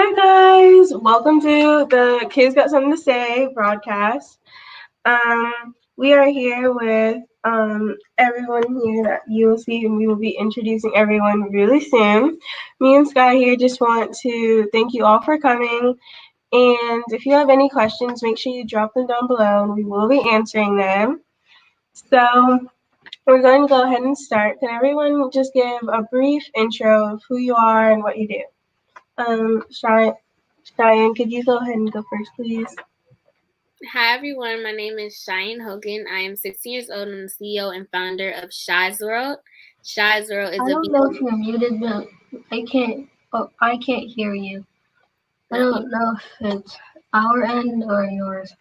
Hi guys, welcome to the Kids Got Something to Say broadcast. We are here with everyone here that you will see, and we will be introducing everyone really soon. Me and Sky here just want to thank you all for coming. And if you have any questions, make sure you drop them down below, and we will be answering them. So we're going to go ahead and start. Can everyone just give a brief intro of who you are and what you do? Cheyenne, could you go ahead and go first, please? Hi everyone, my name is Cheyenne Hogan. I am 16 years old and I'm the CEO and founder of Shy's World. Shy's World is I don't know if you're muted, but I can't hear you. I don't know if it's our end or yours.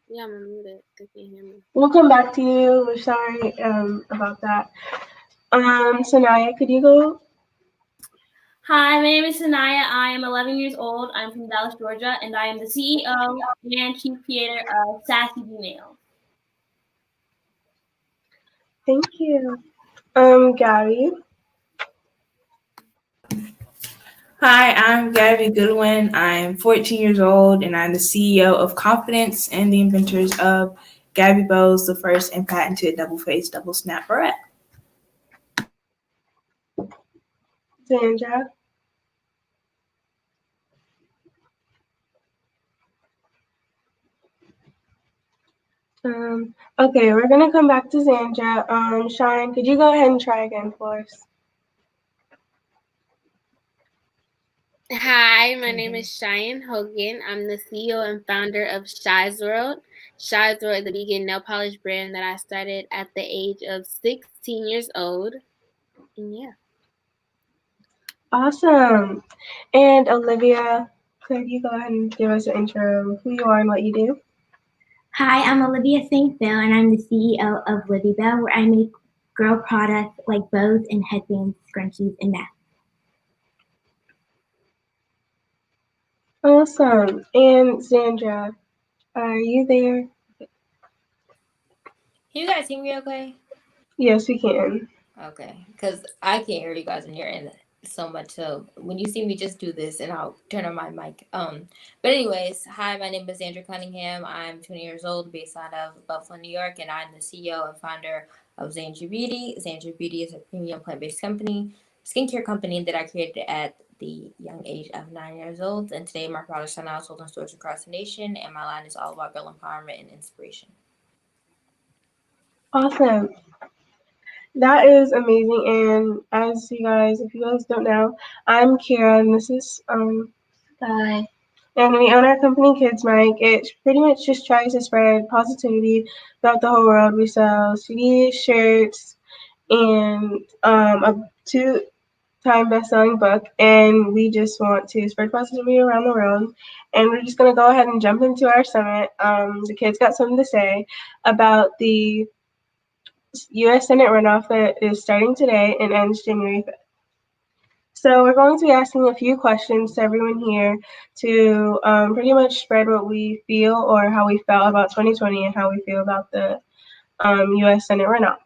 Yeah, I'm muted. They can't hear me. We'll come back to you. We're sorry about that. Sanaya, could you go? Hi, my name is Sanaya. I am 11 years old. I'm from Dallas, Georgia, and I am the CEO and chief creator of Sassy Email. Thank you. Gabby. Hi, I'm Gabby Goodwin. I'm 14 years old and I'm the CEO of Confidence and the inventors of Gabby Bows, the first and patented double-faced double snap barrette. Sandra. Okay, we're gonna come back to Sandra. Shine, could you go ahead and try again for us? Hi, my name is Cheyenne Hogan. I'm the CEO and founder of Shy's World. Shy's World is a vegan nail polish brand that I started at the age of 16 years old. And yeah. Awesome. And Olivia, could you go ahead and give us an intro of who you are and what you do? Hi, I'm Olivia St. Bill, and I'm the CEO of Libby Bell, where I make girl products like bows and headbands, scrunchies, and masks. Awesome. And Sandra, are you there? Can you guys hear me okay? Yes, we can. Okay, because I can't hear you guys in here and so much. So when you see me, just do this and I'll turn on my mic. But anyways, hi, my name is Andrew Cunningham. I'm 20 years old, based out of Buffalo, New York, and I'm the CEO and founder of Xandra Beauty. Xandra Beauty is a premium plant-based company, skincare company that I created at the young age of 9 years old. And today my products are now sold in stores across the nation, and my line is all about girl empowerment and inspiration. Awesome. That is amazing. And as you guys, if you guys don't know, I'm Kira and this is Sky. and we own our company Kidz. It pretty much just tries to spread positivity throughout the whole world. We sell CDs, shirts, and a two-time best-selling book, and we just want to spread positivity around the world. And we're just gonna go ahead and jump into our summit. The kids got something to say about the U.S. Senate runoff that is starting today and ends January 5th. So we're going to be asking a few questions to everyone here to pretty much spread what we feel or how we felt about 2020 and how we feel about the U.S. Senate runoff.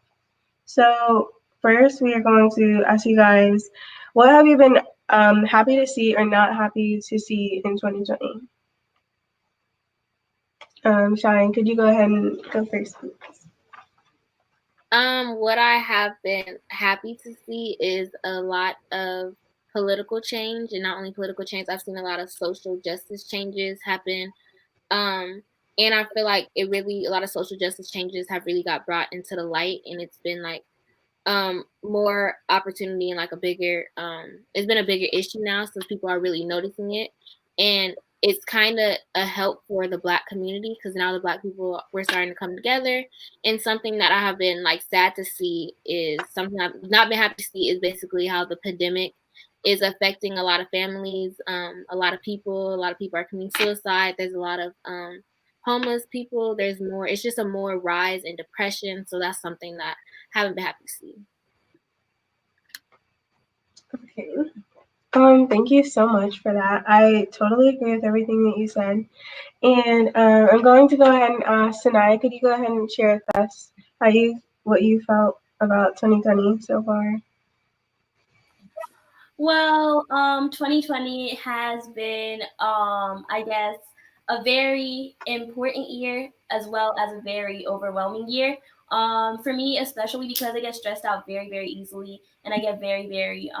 So first, we are going to ask you guys, what have you been happy to see or not happy to see in 2020? Cheyenne, could you go ahead and go first, please? What I have been happy to see is a lot of political change, and not only political change, I've seen a lot of social justice changes happen. And I feel like a lot of social justice changes have really got brought into the light, and it's been like more opportunity and like it's been a bigger issue now, so people are really noticing it. And it's kind of a help for the Black community because now the Black people, we're starting to come together. And something that I have been like sad to see is something I've not been happy to see is basically how the pandemic is affecting a lot of families. A lot of people are committing suicide. There's a lot of homeless people. It's just a more rise in depression. So that's something that I haven't been happy to see. Okay. Thank you so much for that. I totally agree with everything that you said. And I'm going to go ahead and ask Sanaya, could you go ahead and share with us what you felt about 2020 so far? Well, 2020 has been, I guess, a very important year as well as a very overwhelming year. For me, especially because I get stressed out very, very easily, and I get very, very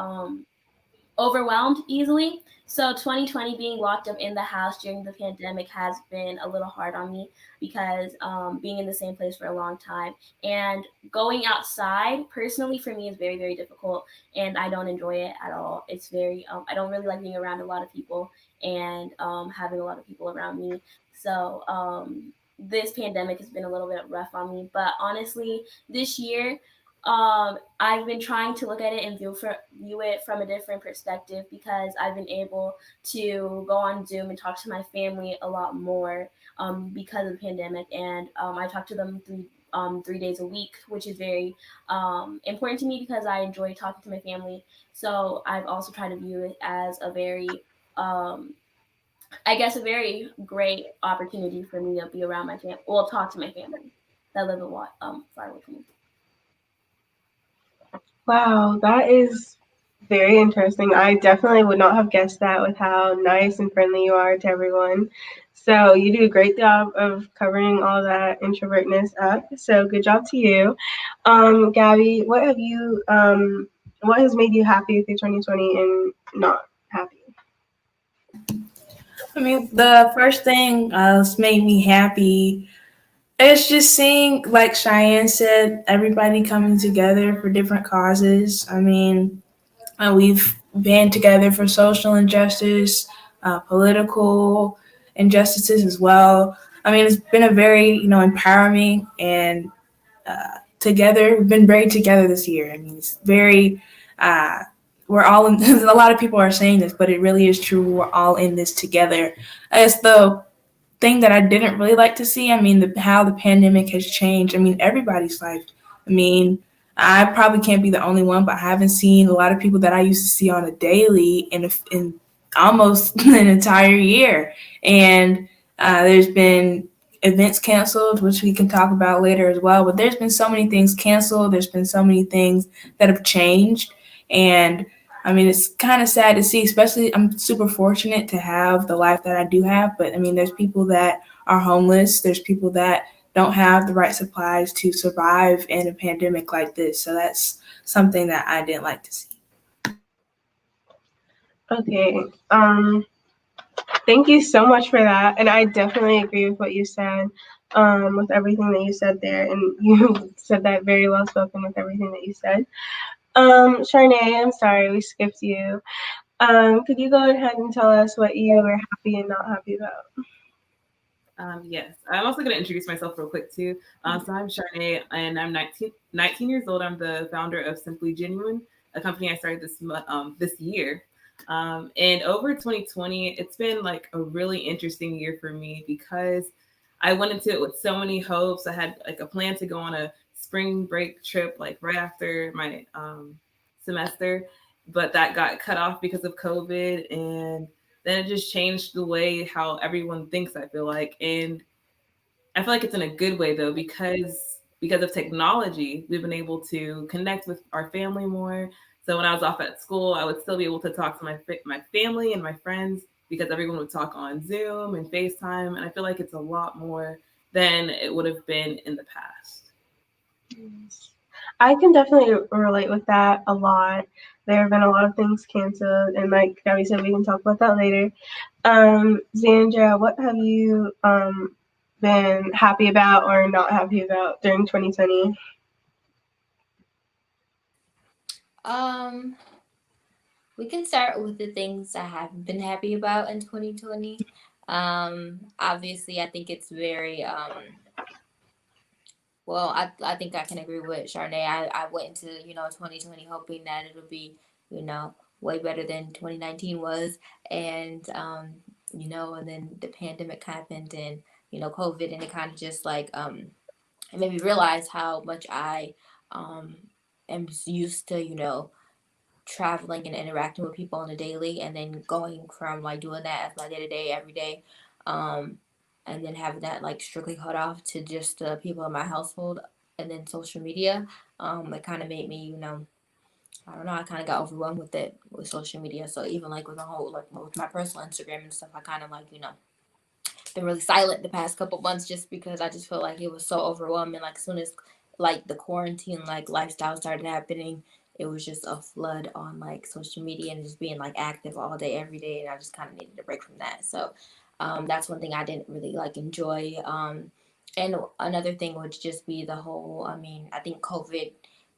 overwhelmed easily. So 2020 being locked up in the house during the pandemic has been a little hard on me because being in the same place for a long time and going outside personally for me is very, very difficult, and I don't enjoy it at all. It's very I don't really like being around a lot of people and having a lot of people around me. So this pandemic has been a little bit rough on me, but honestly, this year I've been trying to look at it and view it from a different perspective because I've been able to go on Zoom and talk to my family a lot more because of the pandemic, and I talk to them 3 days a week, which is very important to me because I enjoy talking to my family. So I've also tried to view it as a very I guess a very great opportunity for me to be around my family, well, talk to my family that live a lot far away from me. Wow, that is very interesting. I definitely would not have guessed that with how nice and friendly you are to everyone. So you do a great job of covering all that introvertness up. So good job to you. Gabby, what has made you happy with your 2020 and not happy? I mean, the first thing that's made me happy is just seeing, like Cheyenne said, everybody coming together for different causes. I mean, we've been together for social injustice, political injustices as well. I mean, it's been a very, empowering and together. We've been very together this year. I mean, it's very, uh, we're all in, a lot of people are saying this, but it really is true. We're all in this together. It's the thing that I didn't really like to see. I mean, how the pandemic has changed. I mean, everybody's life. I mean, I probably can't be the only one, but I haven't seen a lot of people that I used to see on a daily in almost an entire year. And there's been events canceled, which we can talk about later as well. But there's been so many things canceled. There's been so many things that have changed. And I mean, it's kind of sad to see, especially I'm super fortunate to have the life that I do have. But I mean, there's people that are homeless. There's people that don't have the right supplies to survive in a pandemic like this. So that's something that I didn't like to see. Okay. Thank you so much for that. And I definitely agree with what you said, with everything that you said there. And you said that very well spoken with everything that you said. Sharnay, I'm sorry, we skipped you. Could you go ahead and tell us what you were happy and not happy about? Yes, I'm also going to introduce myself real quick too. So I'm Sharnay, and I'm 19 years old. I'm the founder of Simply Genuine, a company I started this year. And over 2020, it's been like a really interesting year for me because I went into it with so many hopes. I had like a plan to go on a spring break trip, like right after my semester, but that got cut off because of COVID, and then it just changed the way how everyone thinks, I feel like. And I feel like it's in a good way though, because of technology, we've been able to connect with our family more. So when I was off at school, I would still be able to talk to my family and my friends because everyone would talk on Zoom and FaceTime, and I feel like it's a lot more than it would have been in the past. I can definitely relate with that a lot. There have been a lot of things canceled, and like Gabby said, we can talk about that later. Zandra, what have you been happy about or not happy about during 2020? Um, we can start with the things I haven't been happy about in 2020. Obviously, I think it's very well, I think I can agree with Charnay. I went into 2020 hoping that it'll be way better than 2019 was, and and then the pandemic happened, and COVID, and it kind of just like it made me realize how much I am used to traveling and interacting with people on a daily, and then going from like doing that as my day to day every day, um, and then having that like strictly cut off to just the people in my household, and then social media. It kind of made me I don't know, I kind of got overwhelmed with it with social media. So even like with the whole, like with my personal Instagram and stuff, I kind of like, been really silent the past couple months just because I just felt like it was so overwhelming. Like as soon as like the quarantine like lifestyle started happening, it was just a flood on like social media and just being like active all day every day, and I just kind of needed a break from that. So that's one thing I didn't really like enjoy. And another thing would just be the whole, I mean, I think COVID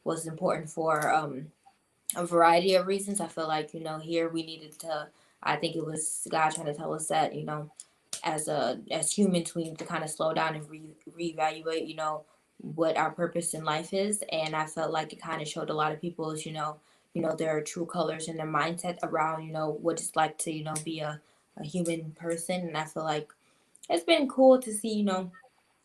was important for a variety of reasons. I feel like, here we needed to, I think it was God trying to tell us that, as humans, we need to kind of slow down and reevaluate, what our purpose in life is. And I felt like it kind of showed a lot of people's, their true colors and their mindset around, what it's like to, be a human person. And I feel like it's been cool to see,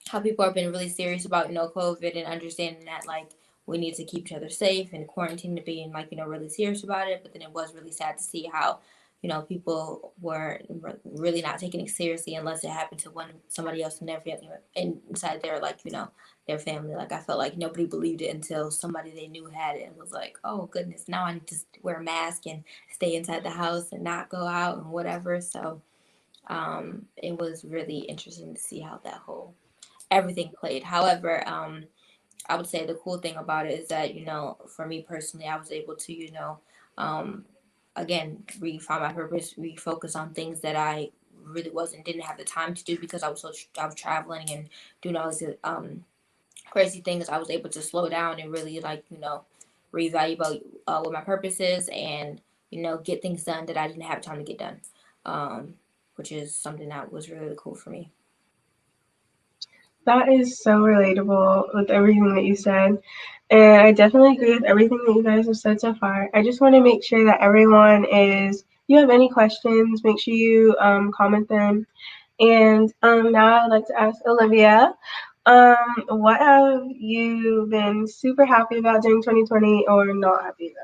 how people have been really serious about, COVID, and understanding that like we need to keep each other safe, and quarantine to being like, really serious about it. But then it was really sad to see how, people were really not taking it seriously unless it happened to somebody else in their family, inside their like, their family. Like I felt like nobody believed it until somebody they knew had it and was like, oh goodness, now I need to wear a mask and stay inside the house and not go out and whatever. So it was really interesting to see how that whole everything played. However, I would say the cool thing about it is that, for me personally, I was able to, um, again, find my purpose, refocus on things that I really didn't have the time to do because I was traveling and doing all these crazy things. I was able to slow down and really like, reevaluate what my purpose is, and, get things done that I didn't have time to get done, which is something that was really cool for me. That is so relatable with everything that you said. And I definitely agree with everything that you guys have said so far. I just want to make sure that if you have any questions, make sure you comment them. And now I'd like to ask Olivia, what have you been super happy about during 2020 or not happy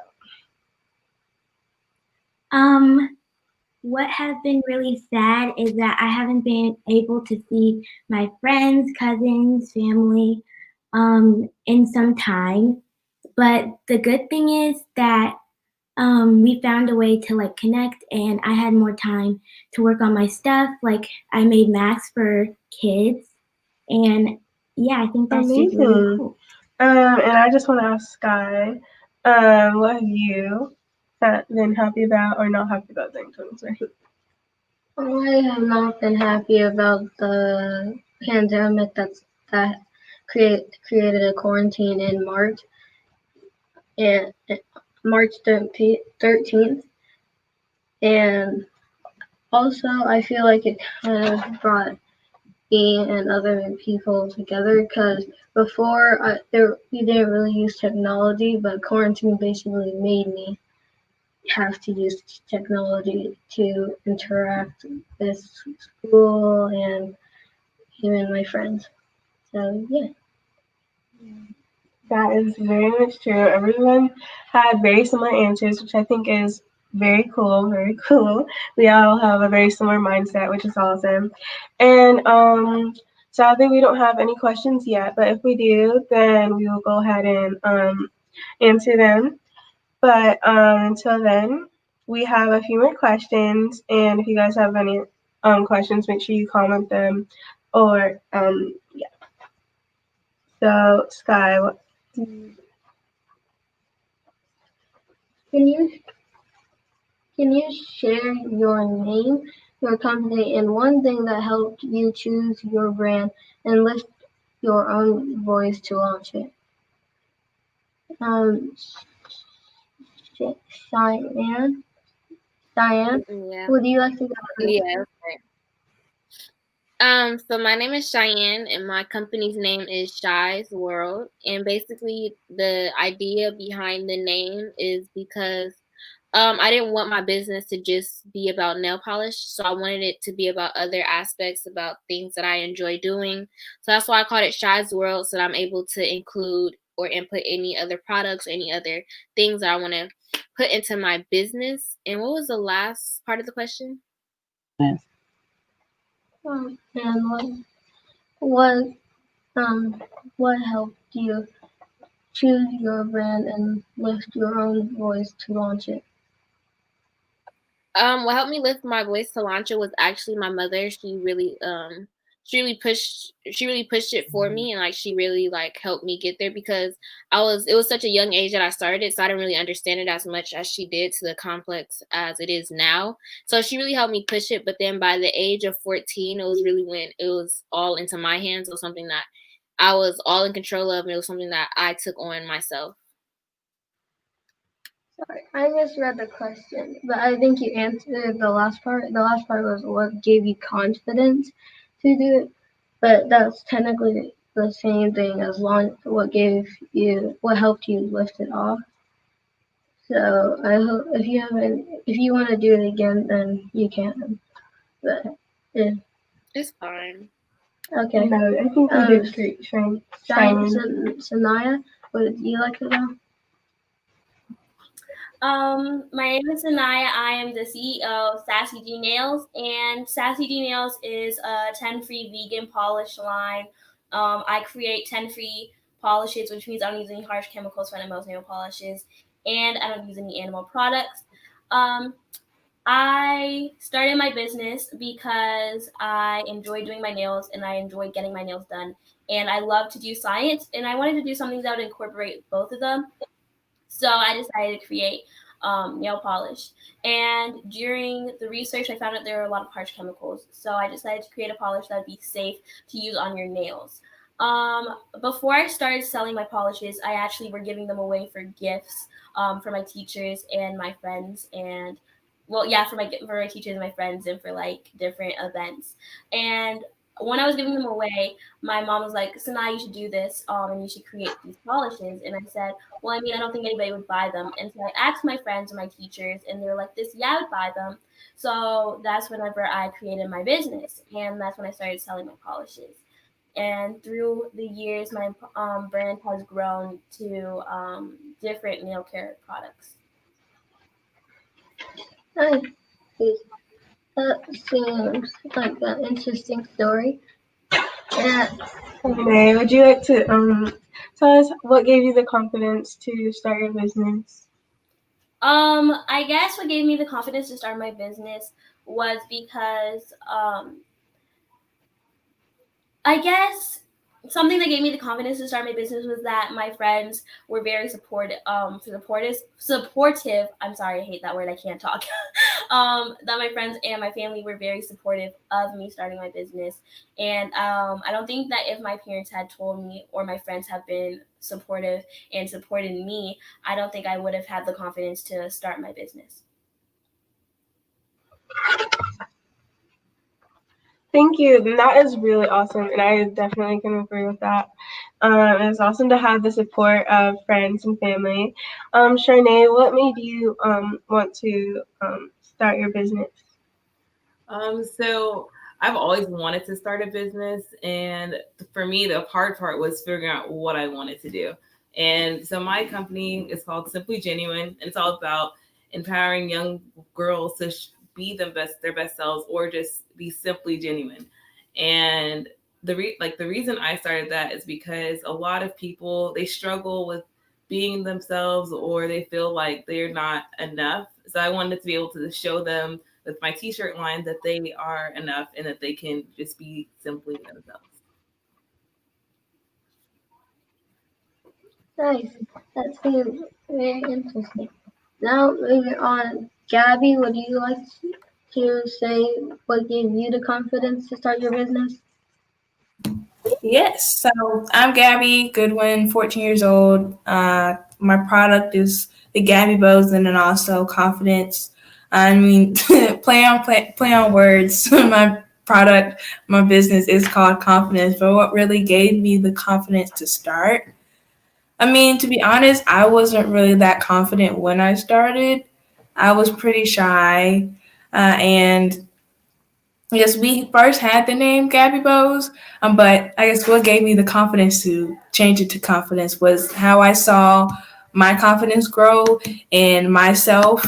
about? What has been really sad is that I haven't been able to see my friends, cousins, family, in some time. But the good thing is that we found a way to like connect, and I had more time to work on my stuff. Like I made masks for kids, and yeah, I think that's just really Amazing. cool. And I just want to ask Sky, what have you been happy about or not happy about during 2020? I have not been happy about the pandemic that created a quarantine in March and March 13th, and also I feel like it kind of brought me and other people together because before we didn't really use technology, but quarantine basically made me have to use technology to interact with school and even my friends. So yeah. That is very much true. Everyone had very similar answers, which I think is very cool, very cool. We all have a very similar mindset, which is awesome. And sadly, we don't have any questions yet, but if we do, then we will go ahead and answer them. But until then, we have a few more questions, and if you guys have any questions, make sure you comment them. Or yeah. So Sky, what? Can you can you share your name, your company, and one thing that helped you choose your brand and lift your own voice to launch it? Um, Cheyenne, Yeah. would you like to go first? Yeah. So my name is Cheyenne, and my company's name is Shy's World. And basically, the idea behind the name is because I didn't want my business to just be about nail polish, so I wanted it to be about other aspects, about things that I enjoy doing. So that's why I called it Shy's World, so that I'm able to include or input any other products, or any other things that I want to put into my business. And what was the last part of the question? And what um what helped you choose your brand and lift your own voice to launch it? What helped me lift my voice to launch it was actually my mother. She really pushed it for me, and like she really like helped me get there because it was such a young age that I started, so I didn't really understand it as much as she did to the complex as it is now. So she really helped me push it, but then by the age of 14, it was really when it was all into my hands. It was something that I was all in control of, and it was something that I took on myself. Sorry, I misread the question, but I think you answered the last part. The last part was what gave you confidence to do it, but that's technically the same thing as long what helped you lift it off. So I hope if you want to do it again, then you can. But yeah. It's fine. Okay. No, I think you did great, Sanaya, would you like to know? My name is Sanaya. I am the CEO of Sassy G Nails, and Sassy G Nails is a 10-free vegan polish line. I create 10-free polishes, which means I don't use any harsh chemicals for most nail polishes, and I don't use any animal products. I started my business because I enjoy doing my nails and I enjoy getting my nails done, and I love to do science, and I wanted to do something that would incorporate both of them. So I decided to create nail polish. And during the research, I found out there were a lot of harsh chemicals. So I decided to create a polish that would be safe to use on your nails. Before I started selling my polishes, I actually were giving them away for gifts for my teachers and my friends, and for my teachers and my friends, and for like different events. And when I was giving them away, my mom was like, "Sanaa, you should do this, and you should create these polishes." And I said, "Well, I mean, I don't think anybody would buy them." And so I asked my friends and my teachers, and they were like, "Yeah, I would buy them." So that's whenever I created my business, and that's when I started selling my polishes. And through the years, my brand has grown to different nail care products. Nice. That seems like an interesting story. Yeah. Renee, would you like to tell us what gave you the confidence to start your business? I guess what gave me the confidence to start my business was because I guess something that gave me the confidence to start my business was that my friends were very supportive. Supportive. I'm sorry, I hate that word. I can't talk. That my friends and my family were very supportive of me starting my business, and I don't think that if my parents had told me or my friends have been supportive and supported me, I don't think I would have had the confidence to start my business. Thank you. That is really awesome, and I definitely can agree with that. It's awesome to have the support of friends and family. Charnay, what made you want to start your business? So I've always wanted to start a business, and for me, the hard part was figuring out what I wanted to do. And so my company is called Simply Genuine, and it's all about empowering young girls to be their best selves, or just be simply genuine. And the reason I started that is because a lot of people, they struggle with being themselves, or they feel like they're not enough. So I wanted to be able to show them with my t-shirt line that they are enough and that they can just be simply themselves. Nice. That seems very interesting. Now moving on, Gabby, would you like to say what gave you the confidence to start your business? Yes. So I'm Gabby Goodwin, 14 years old. My product is the Gabby Bows, and then also confidence. I mean, play on words. My product, my business is called Confidence. But what really gave me the confidence to start? I mean, to be honest, I wasn't really that confident when I started. I was pretty shy, and yes, we first had the name Gabby Bows, but I guess what gave me the confidence to change it to confidence was how I saw my confidence grow in myself.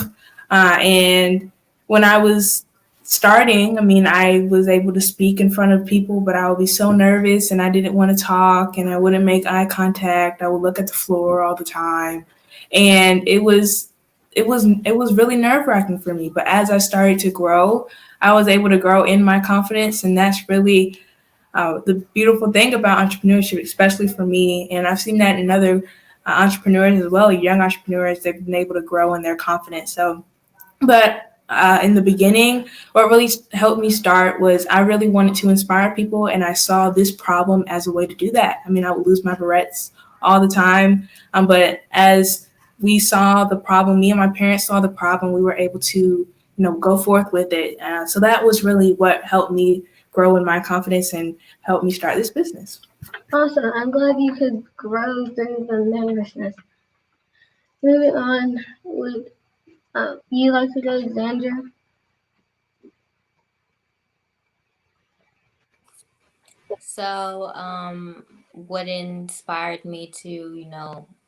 And when I was starting, I mean, I was able to speak in front of people, but I would be so nervous and I didn't want to talk and I wouldn't make eye contact. I would look at the floor all the time. And it was really nerve-wracking for me. But as I started to grow, I was able to grow in my confidence, and that's really the beautiful thing about entrepreneurship, especially for me. And I've seen that in other entrepreneurs as well, young entrepreneurs. They've been able to grow in their confidence. But in the beginning, what really helped me start was I really wanted to inspire people, and I saw this problem as a way to do that. I mean, I would lose my barrettes all the time, but as we saw the problem, me and my parents saw the problem, we were able to, go forth with it. So that was really what helped me grow in my confidence and helped me start this business. Awesome. I'm glad you could grow through the nervousness. Moving on, would you like to go, Xander? So, what inspired me to,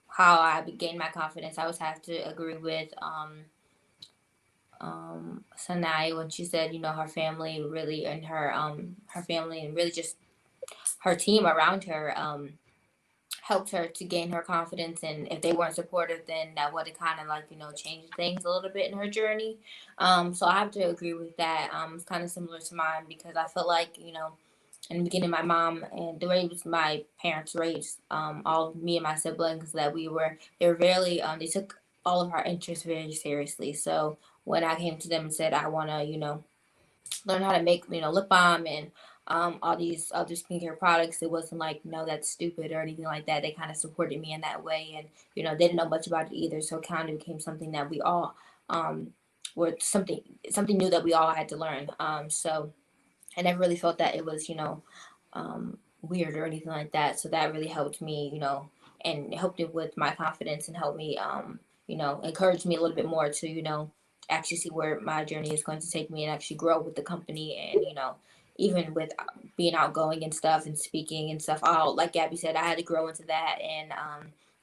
how I gained my confidence, I would have to agree with Sanai when she said, her family really and her family and really just her team around her helped her to gain her confidence, and if they weren't supportive, then that would have kind of like changed things a little bit in her journey. So I have to agree with that. It's kind of similar to mine because I felt like in the beginning, my mom and the way my parents raised all of me and my siblings, that they were very they took all of our interests very seriously. So when I came to them and said I want to learn how to make lip balm and all these other skincare products, it wasn't like, no, that's stupid or anything like that. They kind of supported me in that way, and they didn't know much about it either, so it kind of became something that we all were something new that we all had to learn. So I never really felt that it was weird or anything like that, so that really helped me, and helped me with my confidence and helped me encourage me a little bit more to actually see where my journey is going to take me and actually grow with the company. And even with being outgoing and stuff and speaking and stuff, all like Gabby said, I had to grow into that. And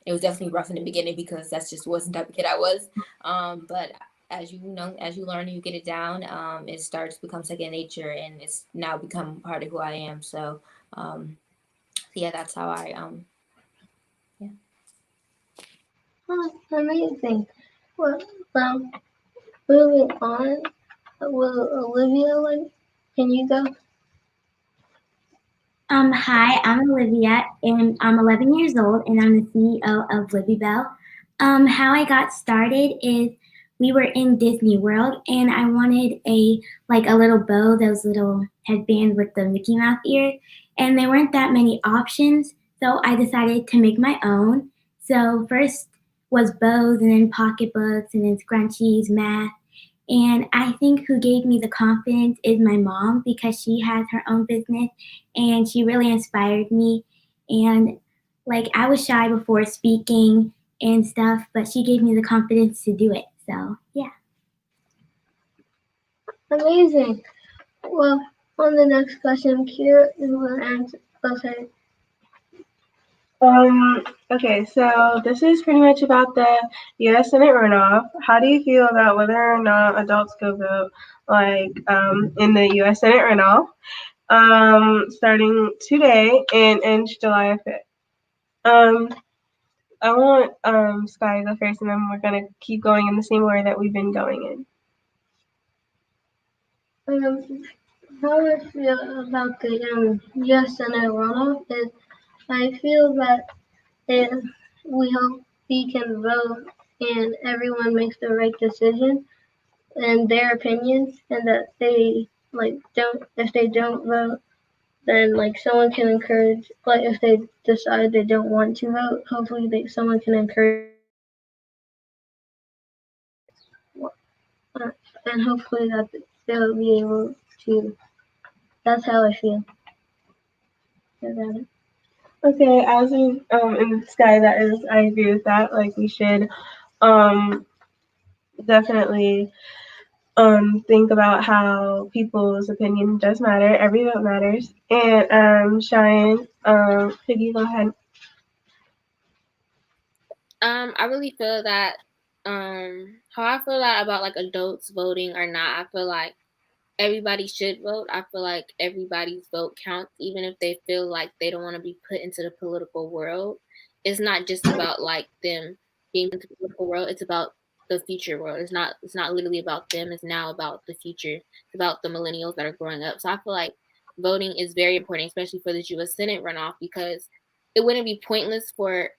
it was definitely rough in the beginning because that's just wasn't the type of kid I was. But as as you learn and you get it down, it starts to become second nature, and it's now become part of who I am. So yeah, that's how I yeah. Oh, amazing. Well, moving on, will Olivia, can you go? Hi, I'm Olivia, and I'm 11 years old, and I'm the CEO of Libby Bell. How I got started is we were in Disney World, and I wanted a little bow, those little headbands with the Mickey Mouse ears, and there weren't that many options, so I decided to make my own. So first was bows, and then pocketbooks, and then scrunchies, masks. And I think who gave me the confidence is my mom because she has her own business and she really inspired me. And I was shy before speaking and stuff, but she gave me the confidence to do it. So, yeah. Amazing. Well, on the next question, Kira will answer. Okay. Okay, so this is pretty much about the U.S. Senate runoff. How do you feel about whether or not adults go vote, in the U.S. Senate runoff, starting today and ends July 5th? I want Sky to go first, and then we're gonna keep going in the same order that we've been going How I feel about the U.S. Senate runoff is I feel that if we hope we can vote and everyone makes the right decision and their opinions, and that they don't, if they don't vote, then someone can encourage, if they decide they don't want to vote, hopefully someone can encourage, and hopefully that they'll be able to. That's how I feel about it. Okay, as we in Sky, that is, I agree with that. Like, we should um definitely think about how people's opinion does matter. Every vote matters. And Cheyenne, could you go ahead? I really feel that how I feel that about like adults voting or not. I feel like everybody should vote. I feel like everybody's vote counts, even if they feel like they don't want to be put into the political world. It's not just about like them being into the political world. It's about the future world. It's not literally about them. It's now about the future. It's about the millennials that are growing up. So I feel like voting is very important, especially for the U.S. Senate runoff, because it wouldn't be pointless for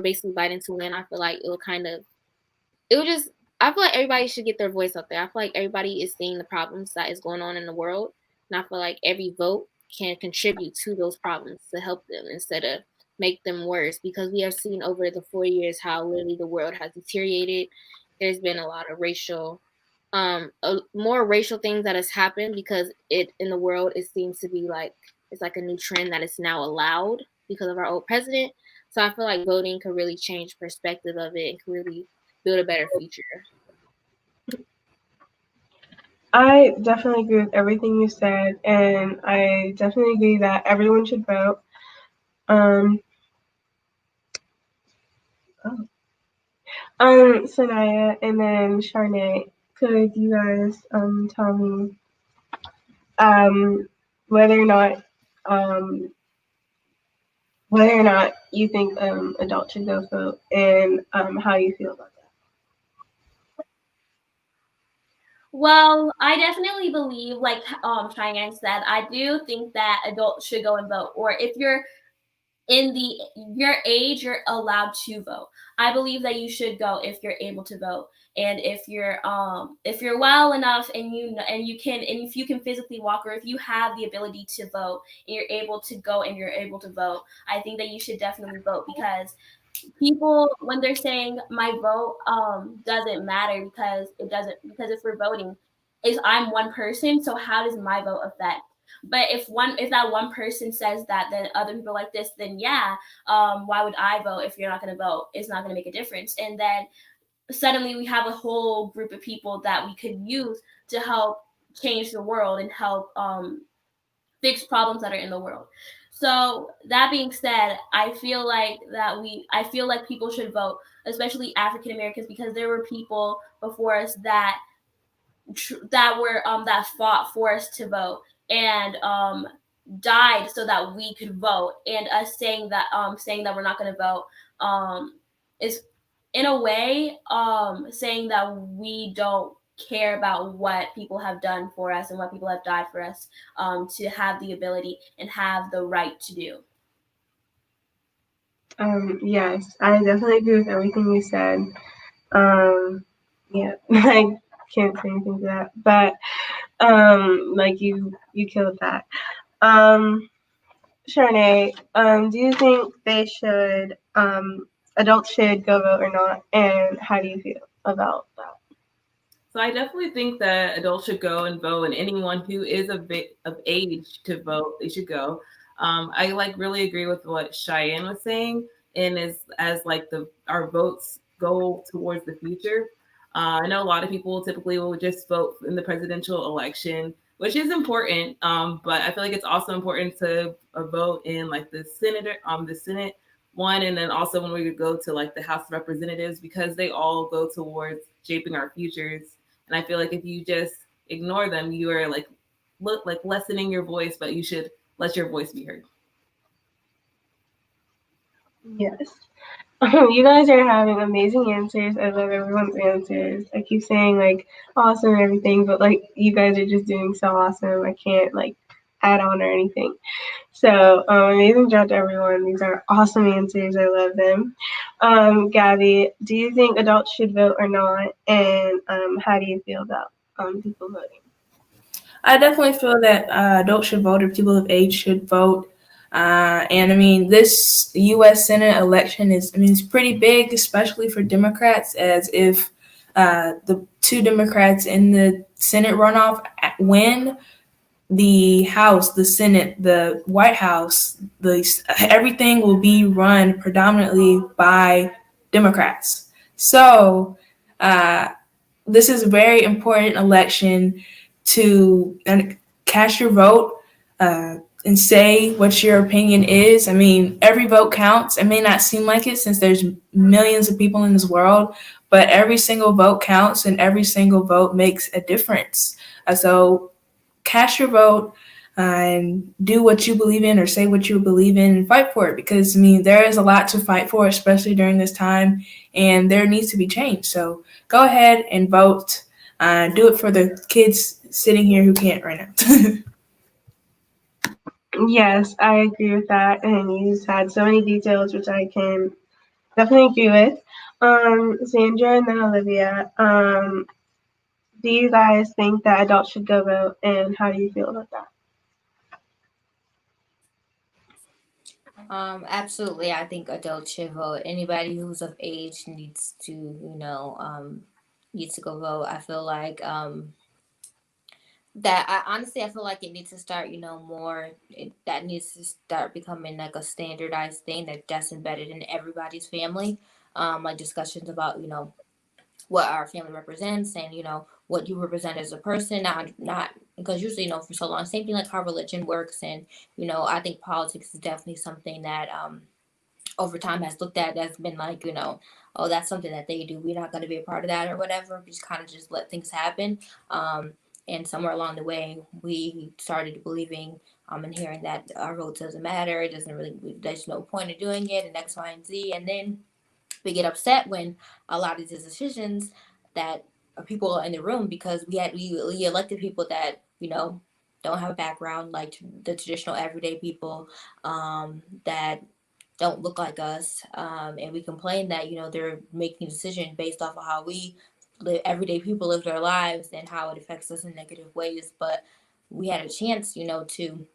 basically Biden to win. I feel like it would just I feel like everybody should get their voice out there. I feel like everybody is seeing the problems that is going on in the world, and I feel like every vote can contribute to those problems to help them instead of make them worse. Because we have seen over the 4 years how literally the world has deteriorated. There's been a lot of more racial things that has happened because it in the world it seems to be like it's like a new trend that is now allowed because of our old president. So I feel like voting could really change perspective of it and could really build a better future. I definitely agree with everything you said, and I definitely agree that everyone should vote. Um, oh. Sanaya and then Charnay, could you guys tell me um whether or not um whether or not you think adults should go vote and how you feel about that? Well, I definitely believe, like Cheyenne said, I do think that adults should go and vote. Or if you're in your age, you're allowed to vote. I believe that you should go if you're able to vote, and if you're well enough and if you can physically walk, or if you have the ability to vote and you're able to go and you're able to vote, I think that you should definitely vote. Because people, when they're saying my vote doesn't matter, because it doesn't, because if we're voting, is I'm one person, so how does my vote affect? But if that one person says that, then other people like this, then yeah, why would I vote if you're not going to vote? It's not going to make a difference. And then suddenly we have a whole group of people that we could use to help change the world and help fix problems that are in the world. So that being said, I feel like people should vote, especially African Americans, because there were people before us that fought for us to vote, and died so that we could vote. And us saying that we're not going to vote is in a way saying that we don't care about what people have done for us and what people have died for us, to have the ability and have the right to do. Yes, I definitely agree with everything you said. Yeah, I can't say anything to that, but like you killed that. Um, Charnay, do you think adults should go vote or not, and how do you feel about that? So I definitely think that adults should go and vote, and anyone who is of age to vote, they should go. I like really agree with what Cheyenne was saying, and as like our votes go towards the future. I know a lot of people typically will just vote in the presidential election, which is important. But I feel like it's also important to vote in like the Senate one, and then also when we go to like the House of Representatives, because they all go towards shaping our futures. And I feel like if you just ignore them, you are like lessening your voice, but you should let your voice be heard. Yes. You guys are having amazing answers. I love everyone's answers. I keep saying like awesome and everything, but like you guys are just doing so awesome. I can't like add on or anything. So amazing job to everyone. These are awesome answers. I love them. Gabby, do you think adults should vote or not? And how do you feel about people voting? I definitely feel that adults should vote or people of age should vote. And I mean, this U.S. Senate election it's pretty big, especially for Democrats, as if the two Democrats in the Senate runoff win, the House, the Senate, the White House, everything will be run predominantly by Democrats. So this is a very important election to cast your vote and say what your opinion is. I mean, every vote counts. It may not seem like it since there's millions of people in this world, but every single vote counts and every single vote makes a difference. So cast your vote and do what you believe in or say what you believe in and fight for it, because I mean there is a lot to fight for, especially during this time, and there needs to be change. So go ahead and vote. Do it for the kids sitting here who can't right now. Yes, I agree with that. And you just had so many details, which I can definitely agree with. Sandra and then Olivia, do you guys think that adults should go vote, and how do you feel about that? Absolutely. I think adults should vote. Anybody who's of age needs to, needs to go vote. I feel like that I honestly I feel like it needs to start, more that needs to start becoming like a standardized thing that's embedded in everybody's family. Like discussions about, what our family represents and, what you represent as a person, not because usually, for so long, same thing like how religion works. And, I think politics is definitely something that over time has looked at that's been like, oh, that's something that they do, we're not going to be a part of that or whatever. We just kind of just let things happen. And somewhere along the way we started believing and hearing that our vote doesn't matter, it doesn't really, there's no point of doing it, and X, Y, and Z. And then we get upset when a lot of these decisions that are people in the room, because we elected people that, don't have a background like the traditional everyday people, that don't look like us, and we complain that, they're making a decision based off of how we everyday people live their lives and how it affects us in negative ways. But we had a chance, to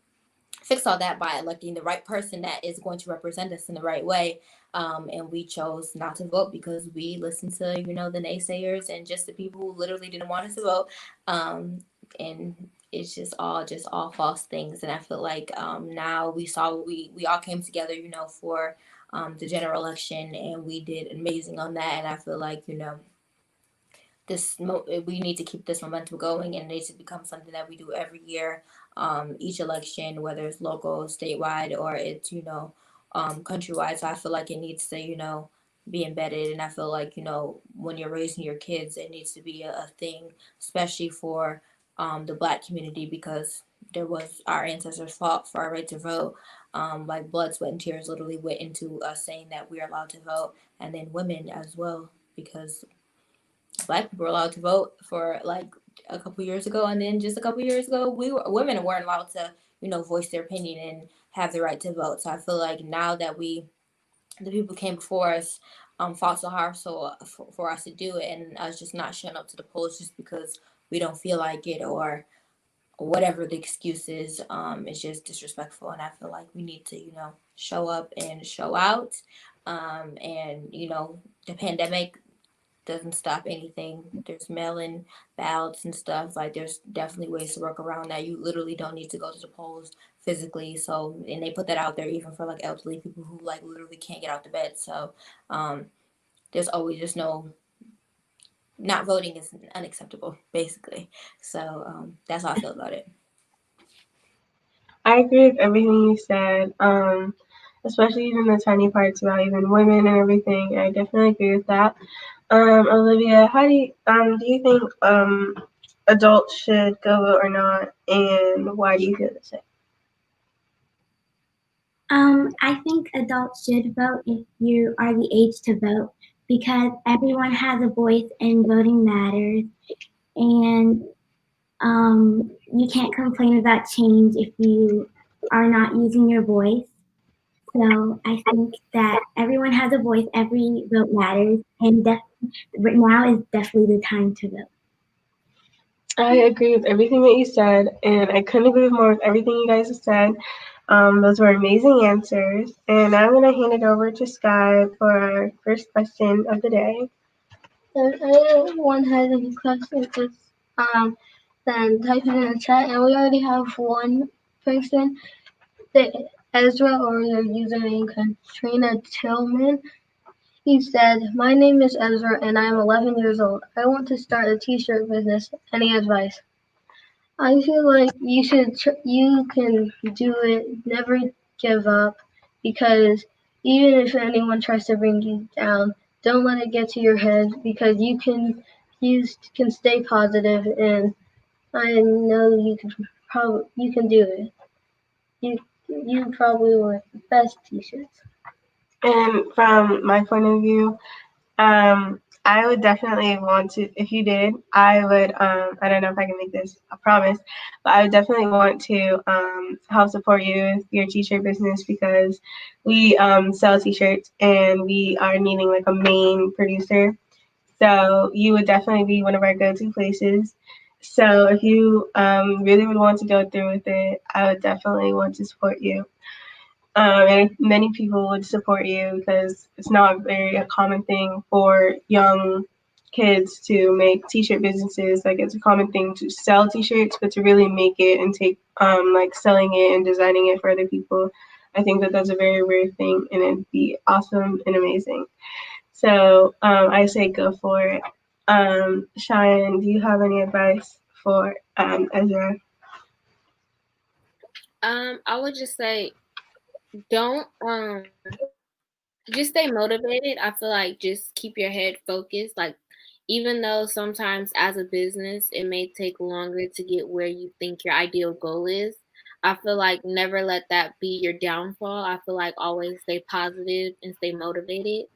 fix all that by electing the right person that is going to represent us in the right way. And we chose not to vote because we listened to, the naysayers and just the people who literally didn't want us to vote. And it's just all false things. And I feel like now we all came together, for the general election, and we did amazing on that. And I feel like, we need to keep this momentum going, and it needs to become something that we do every year, each election, whether it's local, statewide, or it's, countrywide. So I feel like it needs to, be embedded. And I feel like, when you're raising your kids, it needs to be a thing, especially for the Black community, because there was our ancestors fought for our right to vote. Like blood, sweat, and tears literally went into us saying that we are allowed to vote, and then women as well, because Black people were allowed to vote for like a couple years ago, and then just a couple years ago, women weren't allowed to, voice their opinion and have the right to vote. So I feel like now that the people came before us, fought so hard for us to do it, and us just not showing up to the polls just because we don't feel like it, or whatever the excuse is, it's just disrespectful. And I feel like we need to, show up and show out. And the pandemic doesn't stop anything. There's mail-in ballots and stuff. Like there's definitely ways to work around that. You literally don't need to go to the polls physically. So, and they put that out there even for like elderly people who like literally can't get out the bed. So, there's always just no, not voting is unacceptable, basically. So, that's how I feel about it. I agree with everything you said, especially even the tiny parts about even women and everything. I definitely agree with that. Olivia, how do you think adults should go vote or not, and why do you feel the same? I think adults should vote if you are the age to vote, because everyone has a voice and voting matters. And you can't complain about change if you are not using your voice. So I think that everyone has a voice, every vote matters, and right now is definitely the time to vote. I agree with everything that you said, and I couldn't agree more with everything you guys have said. Those were amazing answers. And I'm going to hand it over to Sky for our first question of the day. If anyone has any questions, then type it in the chat. And we already have one person, Ezra, or their username Katrina Tillman. He said, "My name is Ezra and I am 11 years old. I want to start a t-shirt business. Any advice?" I feel like you can do it. Never give up, because even if anyone tries to bring you down, don't let it get to your head because you can stay positive, and I know you can do it. You probably want the best t-shirts. And from my point of view, I would definitely want to, if you did, I would, I don't know if I can make this a promise, but I would definitely want to help support you with your t-shirt business because we sell t-shirts and we are needing like a main producer. So you would definitely be one of our go-to places. So if you really would want to go through with it, I would definitely want to support you. And many people would support you because it's not very a common thing for young kids to make t-shirt businesses. Like it's a common thing to sell t-shirts, but to really make it and take like selling it and designing it for other people, I think that that's a very rare thing, and it'd be awesome and amazing. So I say go for it. Cheyenne, do you have any advice for Ezra? I would just say don't just stay motivated. I feel like just keep your head focused. Like even though sometimes as a business it may take longer to get where you think your ideal goal is, I feel like never let that be your downfall. I feel like always stay positive and stay motivated.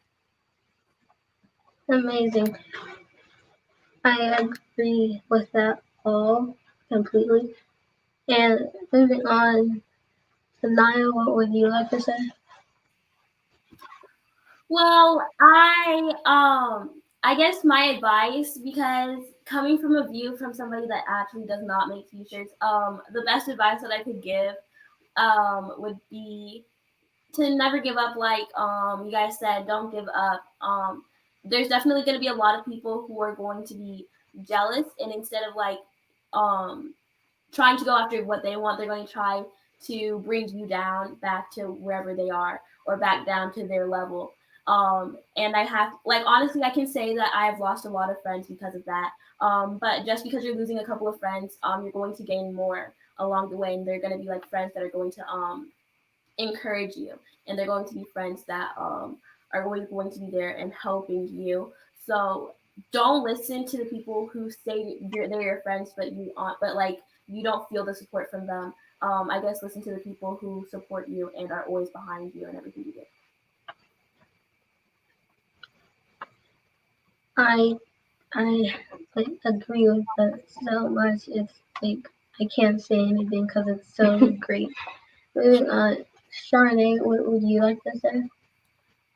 Amazing. I agree with that all completely. And moving on, Sanaya, what would you like to say? Well, I guess my advice, because coming from a view from somebody that actually does not make t-shirts, the best advice that I could give would be to never give up. Like you guys said, don't give up. There's definitely going to be a lot of people who are going to be jealous, and instead of like um trying to go after what they want, they're going to try to bring you down back to wherever they are or back down to their level. And I have, like, honestly, I can say that I have lost a lot of friends because of that. But just because you're losing a couple of friends, you're going to gain more along the way, and they're going to be like friends that are going to encourage you, and they're going to be friends that are always going to be there and helping you. So don't listen to the people who say they're your friends, but you aren't. But like you don't feel the support from them. I guess listen to the people who support you and are always behind you and everything you do. I I like agree with that so much. It's like I can't say anything because it's so great. Moving on, Charnay, what would you like to say?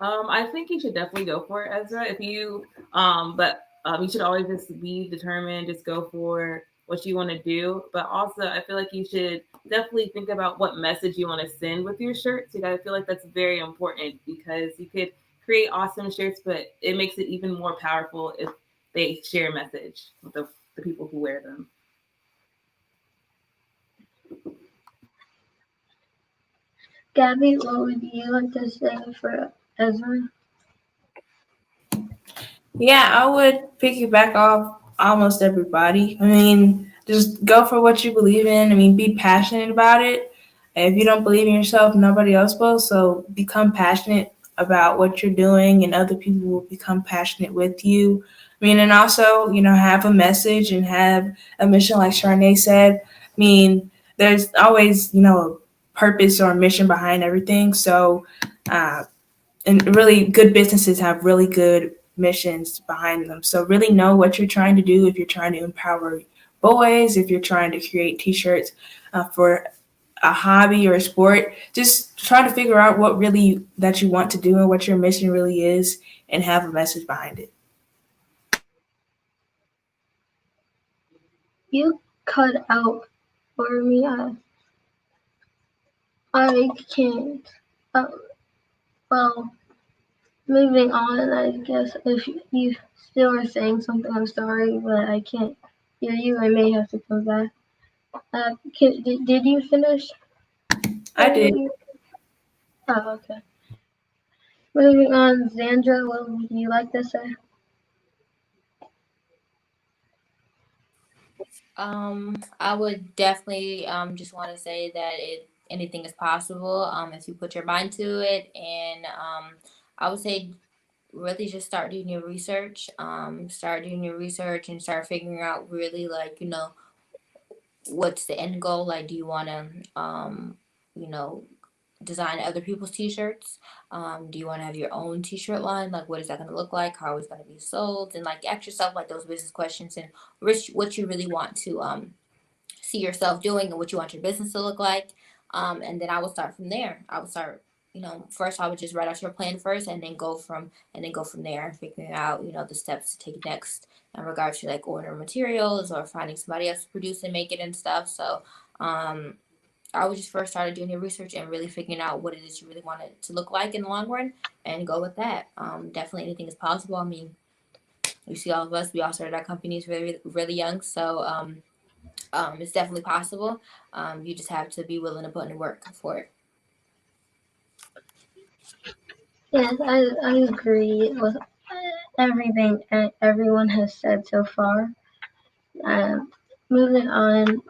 I think you should definitely go for it, Ezra. If you, but you should always just be determined, just go for what you want to do. But also, I feel like you should definitely think about what message you want to send with your shirts. I feel like that's very important because you could create awesome shirts, but it makes it even more powerful if they share a message with the people who wear them. Gabby, what would you like to say for Ezra? Yeah, I would piggyback off almost everybody. I mean, just go for what you believe in. I mean, be passionate about it. And if you don't believe in yourself, nobody else will. So become passionate about what you're doing, and other people will become passionate with you. I mean, and also, have a message and have a mission, like Charnay said. I mean, there's always, a purpose or a mission behind everything. So, and really good businesses have really good missions behind them. So really know what you're trying to do. If you're trying to empower boys, if you're trying to create t-shirts for a hobby or a sport, just try to figure out what really that you want to do and what your mission really is, and have a message behind it. You cut out for me. I can't. Uh, well, moving on, I guess if you still are saying something, I'm sorry, but I can't hear you. I may have to come back. Did you finish? I did. Oh, okay. Moving on, Zandra, what would you like to say? I would definitely just want to say that anything is possible if you put your mind to it, and I would say really just start doing your research. Start doing your research and start figuring out really like, what's the end goal? Like, do you want to, you know, design other people's t-shirts? Do you want to have your own t-shirt line? Like, what is that going to look like? How is it going to be sold? And like, ask yourself like those business questions and what you really want to see yourself doing and what you want your business to look like. And then I would start from there. I would start, first I would just write out your plan first and then go from there and figuring out, the steps to take next in regards to like ordering materials or finding somebody else to produce and make it and stuff. So I would just first started doing your research and really figuring out what it is you really want it to look like in the long run and go with that. Definitely anything is possible. I mean, you see all of us, we all started our companies really, really young. So it's definitely possible. You just have to be willing to put in work for it. Yes, I agree with everything everyone has said so far. Moving on,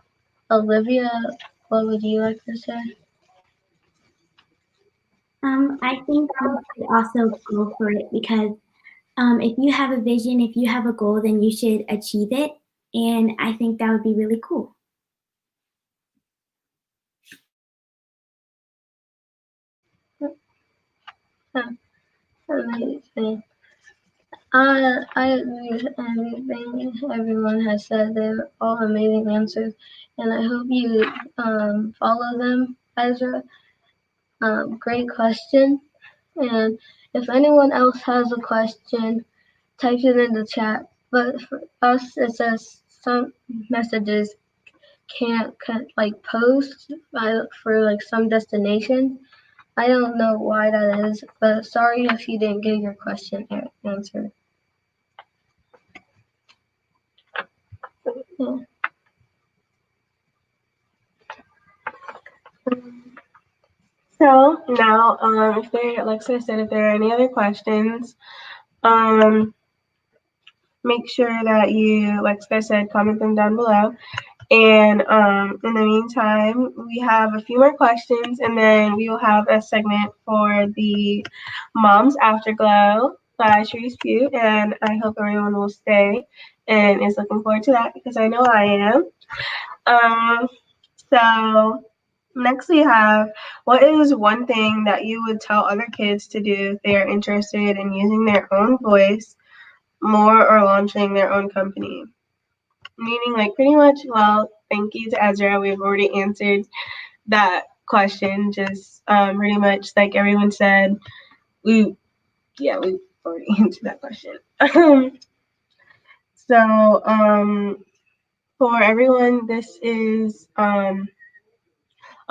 Olivia, what would you like to say? I think you should also go for it because if you have a vision, if you have a goal, then you should achieve it. And I think that would be really cool. Amazing. I agree with everything everyone has said. They're all amazing answers, and I hope you follow them. Ezra, great question. And if anyone else has a question, type it in the chat. But for us, it says some messages can't like post for like some destinations. I don't know why that is, but sorry if you didn't get your question answered. Yeah. So now, if there, like I said, if there are any other questions, make sure that you, like I said, comment them down below. And in the meantime, we have a few more questions, and then we will have a segment for the Mom's Afterglow by Sharice Pugh, and I hope everyone will stay and is looking forward to that because I know I am. So next we have, what is one thing that you would tell other kids to do if they are interested in using their own voice more or launching their own company? Meaning, like, pretty much, well, thank you to Ezra. We've already answered that question. Just pretty much like everyone said, we've already answered that question. So for everyone, this is a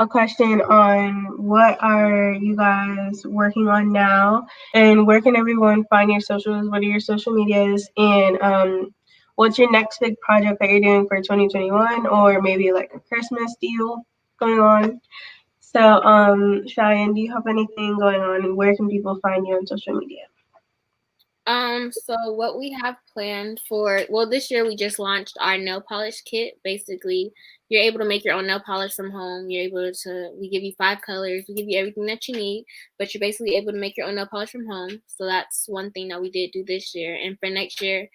question on what are you guys working on now, and where can everyone find your socials? What are your social medias, and what's your next big project that you're doing for 2021, or maybe like a Christmas deal going on? So, Cheyenne, do you have anything going on, and where can people find you on social media? So what we have planned for, this year we just launched our nail polish kit. Basically, you're able to make your own nail polish from home. We give you 5 colors. We give you everything that you need, but you're basically able to make your own nail polish from home. So that's one thing that we did do this year. And for next year,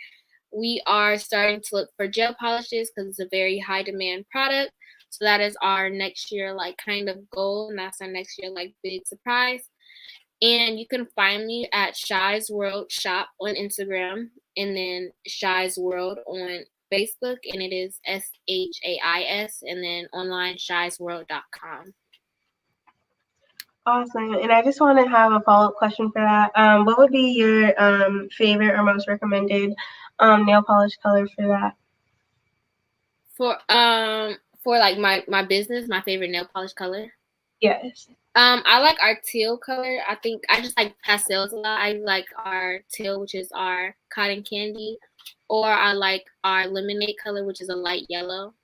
we are starting to look for gel polishes because it's a very high demand product. So that is our next year, like, kind of goal, and that's our next year, like, big surprise. And you can find me at Shy's World Shop on Instagram, and then Shy's World on Facebook, and it is SHAIS, and then online shysworld.com. Awesome. And I just want to have a follow-up question for that. What would be your favorite or most recommended nail polish color for that? For like my business, my favorite nail polish color. Yes. I like our teal color. I think I just like pastels a lot. I like our teal, which is our cotton candy, or I like our lemonade color, which is a light yellow.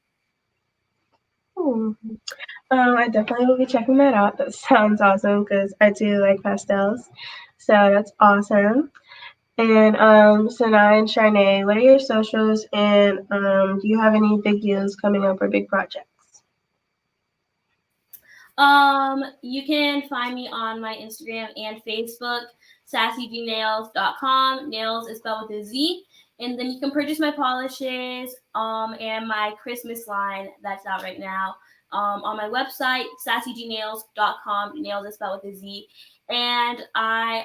I definitely will be checking that out. That sounds awesome because I do like pastels. So that's awesome. And Sanaa and Sharnae, what are your socials, and do you have any big deals coming up or big projects? You can find me on my Instagram and Facebook, sassyGnails.com. Nails is spelled with a Z. And then you can purchase my polishes and my Christmas line that's out right now on my website, sassygnails.com. Nails is spelled with a Z. And I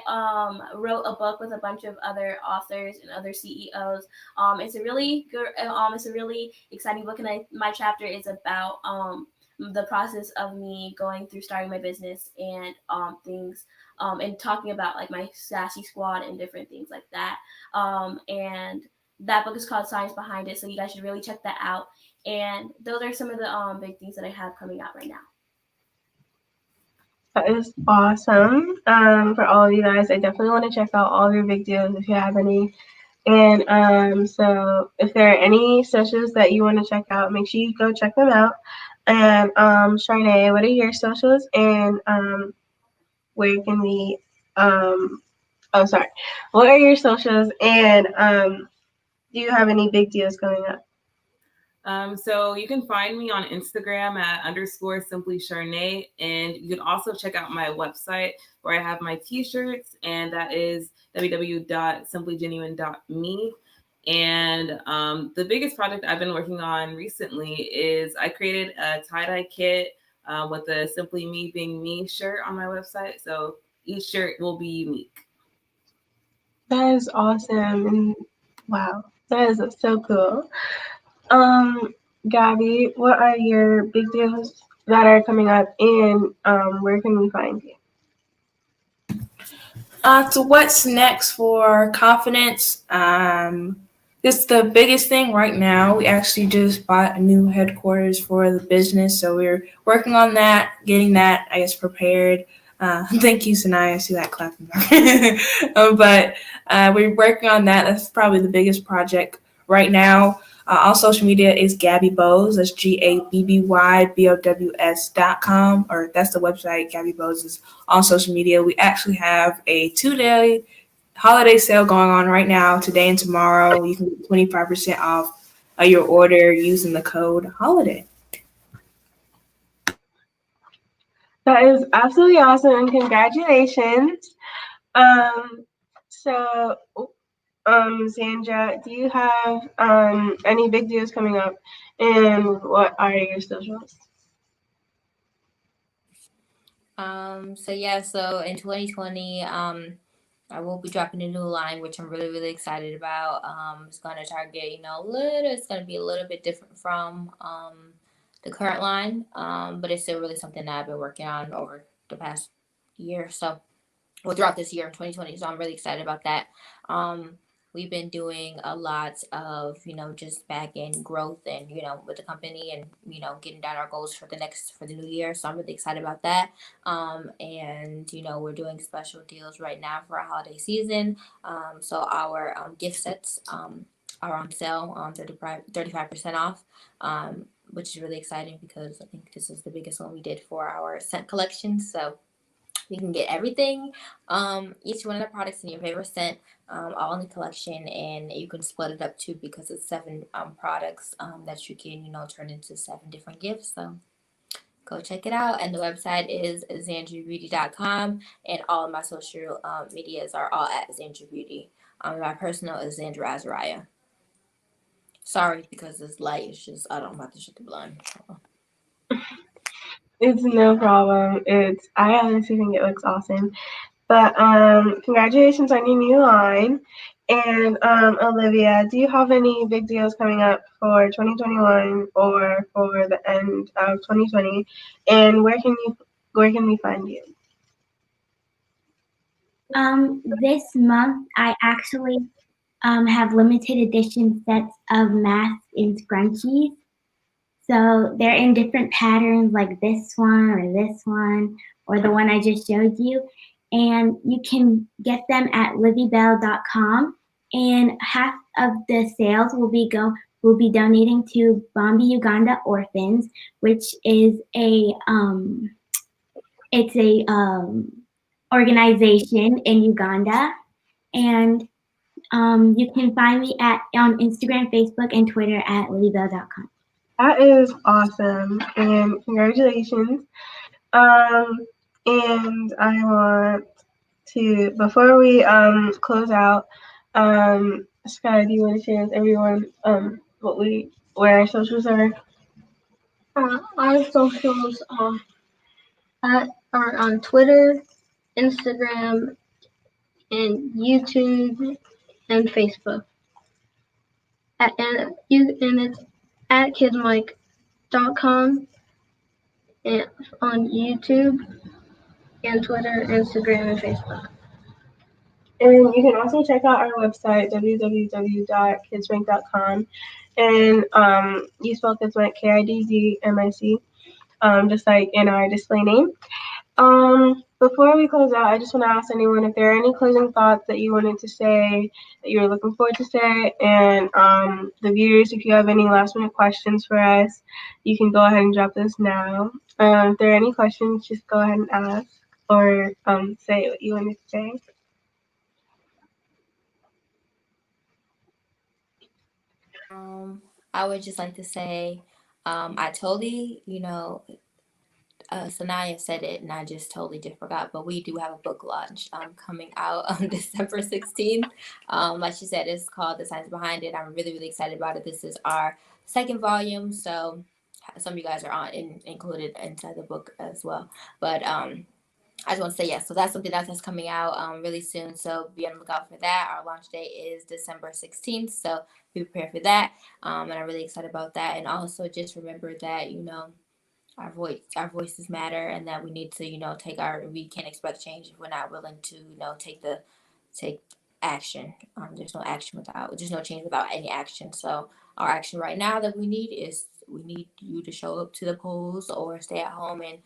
wrote a book with a bunch of other authors and other CEOs. It's a really good, it's a really exciting book, and my chapter is about the process of me going through starting my business and things and talking about like my sassy squad and different things like that. And that book is called Science Behind It, so you guys should really check that out. And those are some of the big things that I have coming out right now. That is awesome. For all of you guys, I definitely want to check out all of your big deals if you have any. And so if there are any socials that you want to check out, make sure you go check them out. And Sharnae, what are your socials? And where can we what are your socials? And do you have any big deals coming up? So you can find me on Instagram at _simply Sharnae, and you can also check out my website where I have my t-shirts, and that is www.simplygenuine.me. And the biggest project I've been working on recently is I created a tie-dye kit with the Simply Me Being Me shirt on my website. So each shirt will be unique. That is awesome. And wow, that is so cool. Gabby, what are your big deals that are coming up, and where can we find you? So what's next for confidence? It's the biggest thing right now. We actually just bought a new headquarters for the business, so we're working on that, getting that, I guess, prepared. Thank you, Sanaya. I see that clapping. But we're working on that. That's probably the biggest project right now. On social media is Gabby Bows. That's GABBYBOWS.com, or that's the website. Gabby Bows is on social media. We actually have a 2-day holiday sale going on right now, today and tomorrow. You can get 25% off your order using the code HOLIDAY. That is absolutely awesome, and congratulations. So, Sandra, do you have any big deals coming up, and what are your socials? So in 2020, I will be dropping a new line, which I'm really, really excited about. It's going to target, it's going to be a little bit different from the current line, but it's still really something that I've been working on over the past year. So, throughout this year in 2020. So I'm really excited about that. We've been doing a lot of, just back end growth and, with the company and, getting down our goals for the new year. So I'm really excited about that. And, we're doing special deals right now for our holiday season. So our gift sets are on sale on 35% off, which is really exciting because I think this is the biggest one we did for our scent collection. So you can get everything, each one of the products in your favorite scent, all in the collection, and you can split it up too because it's 7 products that you can, turn into 7 different gifts. So go check it out. And the website is xandrubeauty.com, and all of my social medias are all at Xandru Beauty. My personal is Xandra Azariah. Sorry, because this light is just, I don't know about to shut the blind. It's no problem. I honestly think it looks awesome. But congratulations on your new line. And Olivia, do you have any big deals coming up for 2021 or for the end of 2020? And where can we find you? This month I actually have limited edition sets of masks and scrunchies. So they're in different patterns, like this one, or the one I just showed you. And you can get them at livybell.com. And half of the sales will be donating to Bombi Uganda Orphans, which is a organization in Uganda. And you can find me on Instagram, Facebook, and Twitter at livybell.com. That is awesome, and congratulations. And I want to, before we close out, Sky, do you want to share with everyone where our socials are? Our socials are on Twitter, Instagram, and YouTube and Facebook. And it's at kidsmike.com and on YouTube and Twitter, Instagram, and Facebook. And you can also check out our website, www.kidsrank.com. And you spell Kidsmic KIDZMIC, just like in our display name. Before we close out, I just want to ask anyone if there are any closing thoughts that you wanted to say, that you were looking forward to say, and the viewers, if you have any last minute questions for us, you can go ahead and drop those now. If there are any questions, just go ahead and ask or say what you wanted to say. I would just like to say, I totally, Sanaya said it, and I just totally just forgot. But we do have a book launch coming out on December 16th. Like she said, it's called The Science Behind It. I'm really, really excited about it. This is our second volume, so some of you guys are included inside the book as well. But I just want to say yes. So that's something that's coming out really soon. So be on the lookout for that. Our launch date is December 16th. So be prepared for that. And I'm really excited about that. And also just remember that, our voices matter, and that we need to, we can't expect change if we're not willing to, take action. There's no change without any action. So our action right now that we need is we need you to show up to the polls or stay at home and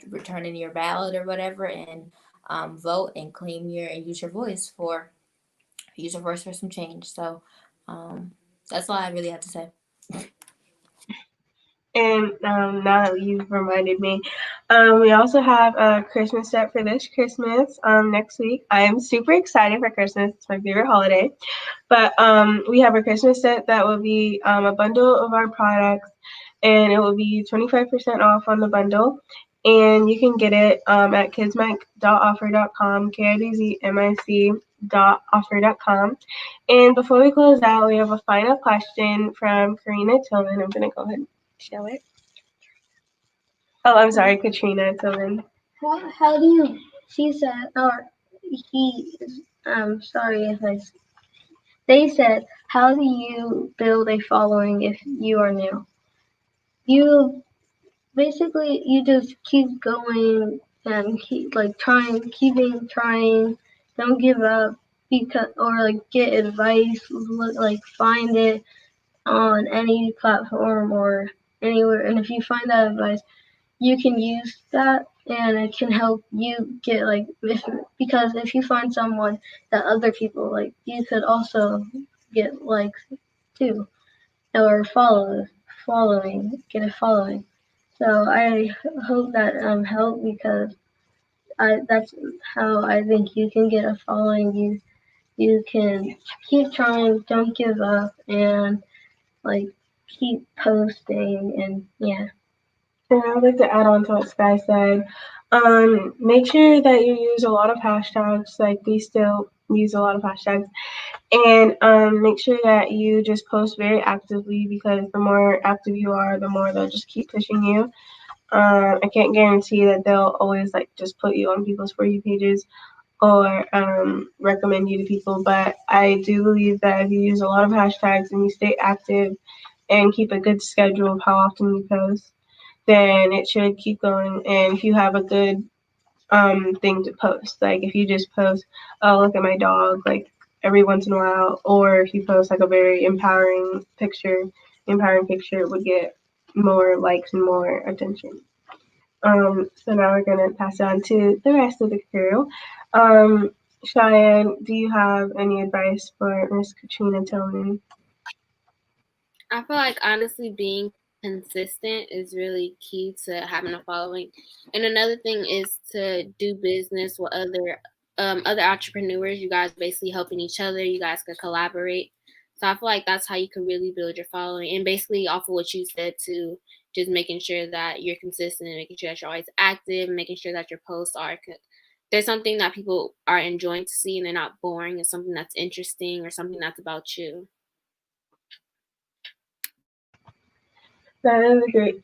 return in your ballot or whatever, and vote and claim and use your voice for some change. So that's all I really have to say. And now that you've reminded me, we also have a Christmas set for this Christmas next week. I am super excited for Christmas. It's my favorite holiday. But we have a Christmas set that will be a bundle of our products, and it will be 25% off on the bundle. And you can get it at kidsmic.offer.com, kidzmic.offer.com. And before we close out, we have a final question from Karina Tillman. I'm going to go ahead and show it. Oh, I'm sorry, Katrina Tillman. How do you? She said, or he. Sorry if I. They said, how do you build a following if you are new? You basically you just keep going and keep keeping trying. Don't give up or get advice. Find it on any platform or anywhere. And if you find that advice, you can use that, and it can help you get because if you find someone that other people like, you could also get likes too, or get a following. So I hope that helped, because that's how I think you can get a following. You can keep trying, don't give up, and keep posting, and yeah. And I would like to add on to what Sky said. Make sure that you use a lot of hashtags. Like, we still use a lot of hashtags. And make sure that you just post very actively, because the more active you are, the more they'll just keep pushing you. I can't guarantee that they'll always just put you on people's For You pages or recommend you to people, but I do believe that if you use a lot of hashtags and you stay active and keep a good schedule of how often you post, then it should keep going. And if you have a good thing to post, like if you just post, oh, look at my dog, every once in a while, or if you post a very empowering picture, it would get more likes and more attention. So now we're gonna pass it on to the rest of the crew. Cheyenne, do you have any advice for Miss Katrina Tillman? I feel like honestly being consistent is really key to having a following. And another thing is to do business with other entrepreneurs. You guys basically helping each other. You guys could collaborate. So I feel like that's how you can really build your following. And basically off of what you said too, just making sure that you're consistent and making sure that you're always active, making sure that your posts are there's something that people are enjoying to see and they're not boring. It's something that's interesting or something that's about you. That is a great.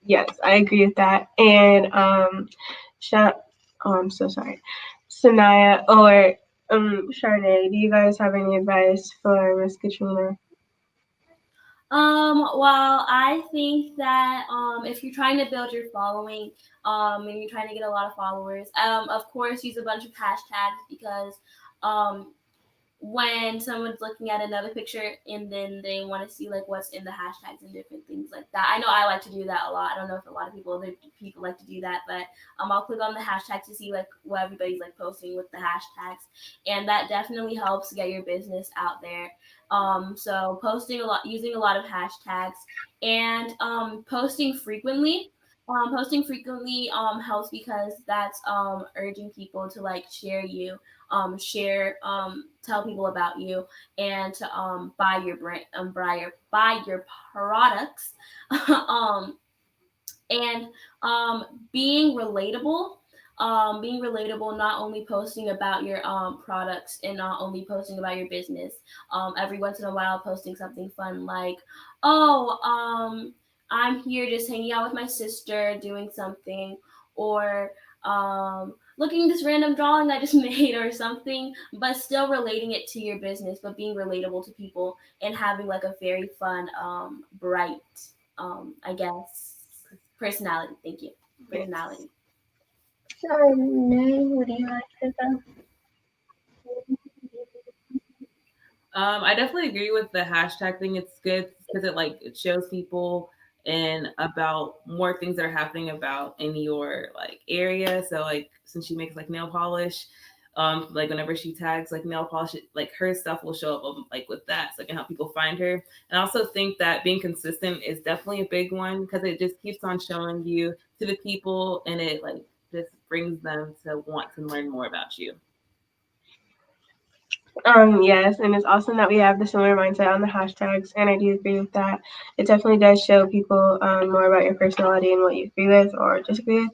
Yes, I agree with that. And oh, I'm so sorry, Sanaya or Charday. Do you guys have any advice for Miss Katrina? Well, I think that if you're trying to build your following, and you're trying to get a lot of followers, of course, use a bunch of hashtags because um, when someone's looking at another picture and then they want to see like what's in the hashtags and different things like that. I know I like to do that a lot. I don't know if a lot of other people like to do that, but I'll click on the hashtag to see like what everybody's like posting with the hashtags, and that definitely helps get your business out there. So posting a lot, using a lot of hashtags, and posting frequently. Posting frequently helps because that's urging people to like share you, tell people about you, and to buy your brand, buy your products, um, and being relatable. Being relatable, not only posting about your products and not only posting about your business. Every once in a while, posting something fun like, oh, I'm here just hanging out with my sister, doing something, or looking at this random drawing I just made or something, but still relating it to your business, but being relatable to people and having like a very fun, bright, I guess, personality. Thank you. Personality. Nay, what do you like to go? I definitely agree with the hashtag thing. It's good because it shows people and about more things that are happening about in your like area. So like since she makes like nail polish, like whenever she tags like nail polish, like her stuff will show up like with that, so it can help people find her. And I also think that being consistent is definitely a big one because it just keeps on showing you to the people, and it like just brings them to want to learn more about you. Yes, and it's awesome that we have the similar mindset on the hashtags, and I do agree with that. It definitely does show people more about your personality and what you agree with or disagree with.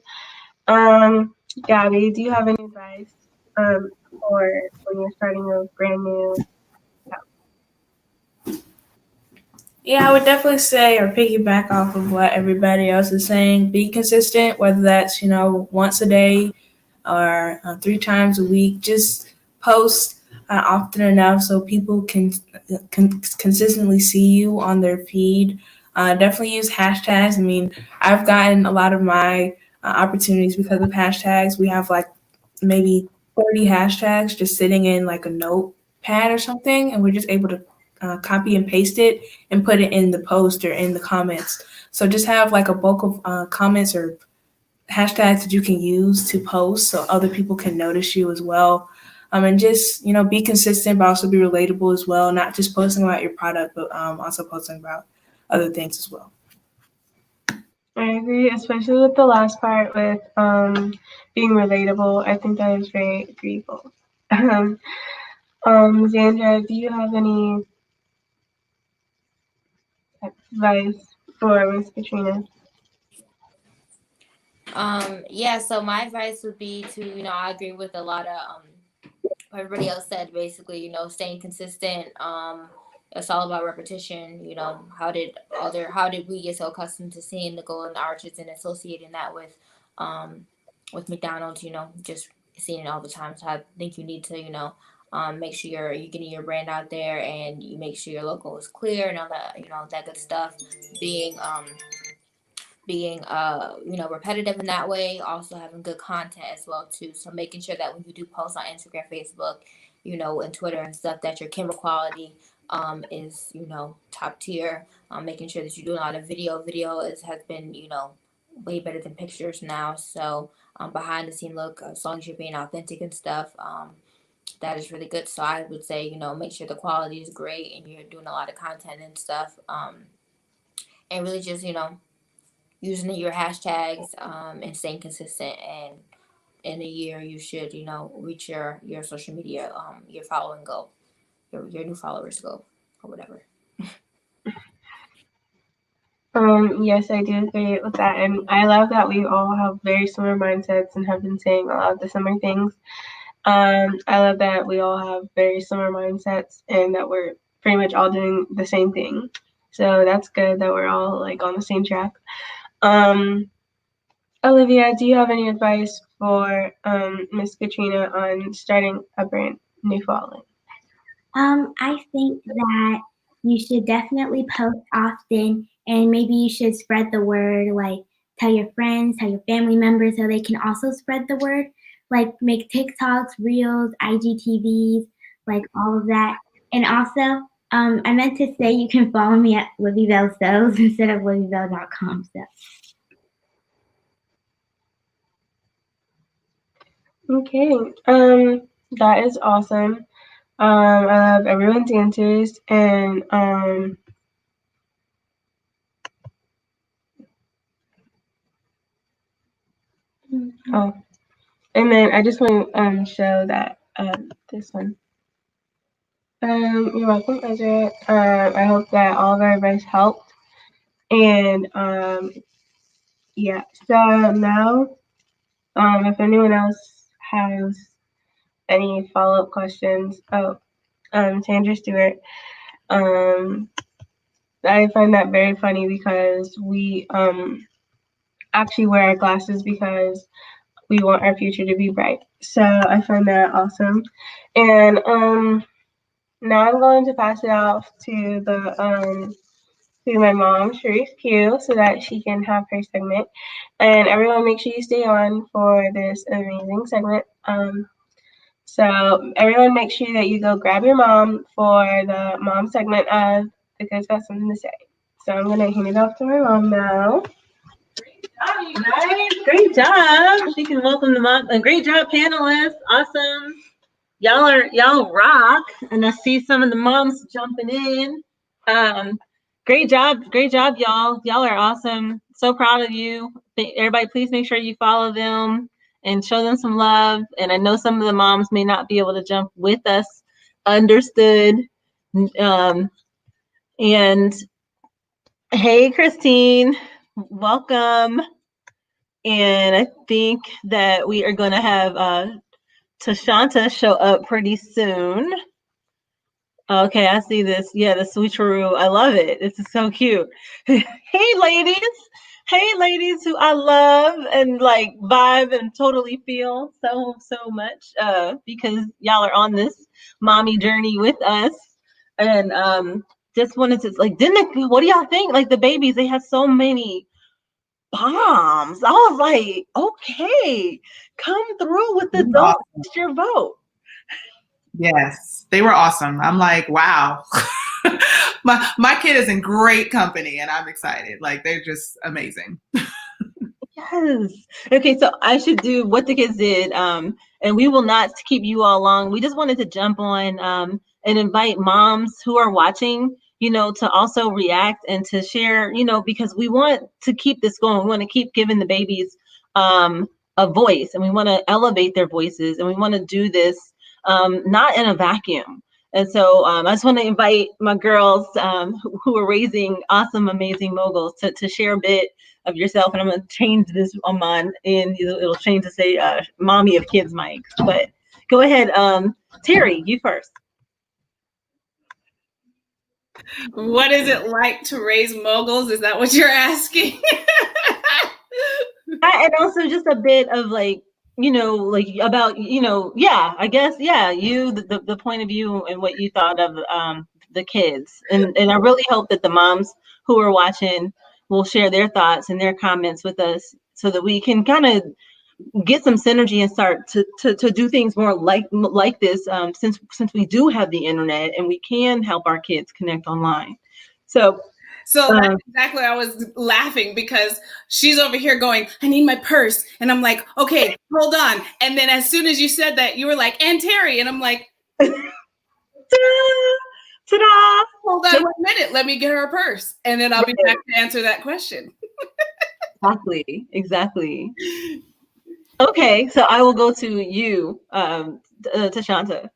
Um, Gabby, do you have any advice for when you're starting a brand new? Yeah, I would definitely say or piggyback off of what everybody else is saying. Be consistent, whether that's, once a day or 3 times a week. Just post often enough so people can consistently see you on their feed. Definitely use hashtags. I mean, I've gotten a lot of my opportunities because of hashtags. We have like maybe 30 hashtags just sitting in like a notepad or something, and we're just able to copy and paste it and put it in the post or in the comments. So just have like a bulk of comments or hashtags that you can use to post so other people can notice you as well. And just, be consistent, but also be relatable as well. Not just posting about your product, but also posting about other things as well. I agree, especially with the last part with being relatable. I think that is very agreeable. Xandra, do you have any advice for Miss Katrina? Yeah, so my advice would be to, I agree with a lot of what everybody else said, basically, staying consistent. It's all about repetition. How did we get so accustomed to seeing the golden arches and associating that with McDonald's, just seeing it all the time. So I think you need to, make sure you're getting your brand out there, and you make sure your logo is clear and all that, that good stuff. Being repetitive in that way, also having good content as well too. So making sure that when you do post on Instagram, Facebook, and Twitter and stuff, that your camera quality is top tier. Making sure that you do a lot of video has been way better than pictures now. So behind the scene look, as long as you're being authentic and stuff, that is really good. So I would say, make sure the quality is great and you're doing a lot of content and stuff, and really just using your hashtags, and staying consistent. And in a year, you should reach your social media, your following goal. your new followers go or whatever. Yes, I do agree with that. And I love that we all have very similar mindsets and have been saying a lot of the similar things. I love that we all have very similar mindsets and that we're pretty much all doing the same thing. So that's good that we're all like on the same track. Olivia, do you have any advice for Miss Katrina on starting a brand new following? I think that you should definitely post often, and maybe you should spread the word, like tell your friends, tell your family members so they can also spread the word. Like make TikToks, Reels, IGTVs, like all of that. And also, I meant to say you can follow me at Libby Bell Sews instead of libbybell.com. So. Okay, that is awesome. I love everyone's answers, and oh, and then I just want to show that this one. You're welcome, Ezra. I hope that all of our advice helped, and yeah. So now, if anyone else has any follow-up questions, Sandra Stewart. I find that very funny because we actually wear our glasses because we want our future to be bright. So I find that awesome. And now I'm going to pass it off to the to my mom, Sharice Q, so that she can have her segment. And everyone, make sure you stay on for this amazing segment. So everyone, make sure that you go grab your mom for the mom segment of The Kidz Got Something to Say. So I'm gonna hand it off to my mom now. Nice, great job. She can welcome them up. And great job, panelists. Awesome. Y'all rock. And I see some of the moms jumping in. Great job, y'all. Y'all are awesome. So proud of you. Everybody, please make sure you follow them and show them some love. And I know some of the moms may not be able to jump with us. Understood. And hey, Christine, welcome. And I think that we are going to have Tashanta show up pretty soon. Okay, I see this. Yeah, the switcheroo. I love it. This is so cute. Hey, ladies. Hey, ladies who I love and like vibe and totally feel so much because y'all are on this mommy journey with us. And just wanted to like, what do y'all think? Like the babies, they had so many bombs. I was like, okay, come through with the don't waste your vote. Yes, they were awesome. I'm like, wow. my kid is in great company and I'm excited. Like they're just amazing. Yes. Okay, so I should do what the kids did. And we will not keep you all long. We just wanted to jump on and invite moms who are watching, you know, to also react and to share, you know, because we want to keep this going. We want to keep giving the babies a voice, and we want to elevate their voices, and we want to do this not in a vacuum. And so I just want to invite my girls who are raising awesome, amazing moguls to share a bit of yourself. And I'm going to change this on mine, and it'll change to say mommy of kids mics. But go ahead, Terry, you first. What is it like to raise moguls? Is that what you're asking? And also just a bit of like, you know, like about, you know, yeah, I guess, yeah, you, the point of view and what you thought of the kids. And I really hope that the moms who are watching will share their thoughts and their comments with us so that we can kind of get some synergy and start to do things more like this since we do have the internet and we can help our kids connect online. So that's exactly, I was laughing because she's over here going, I need my purse. And I'm like, okay, hold on. And then as soon as you said that, you were like, and Terry. And I'm like, ta-da! Hold on 1 minute. Let me get her a purse. And then I'll be back to answer that question. Exactly. Okay, so I will go to you, Tashanta.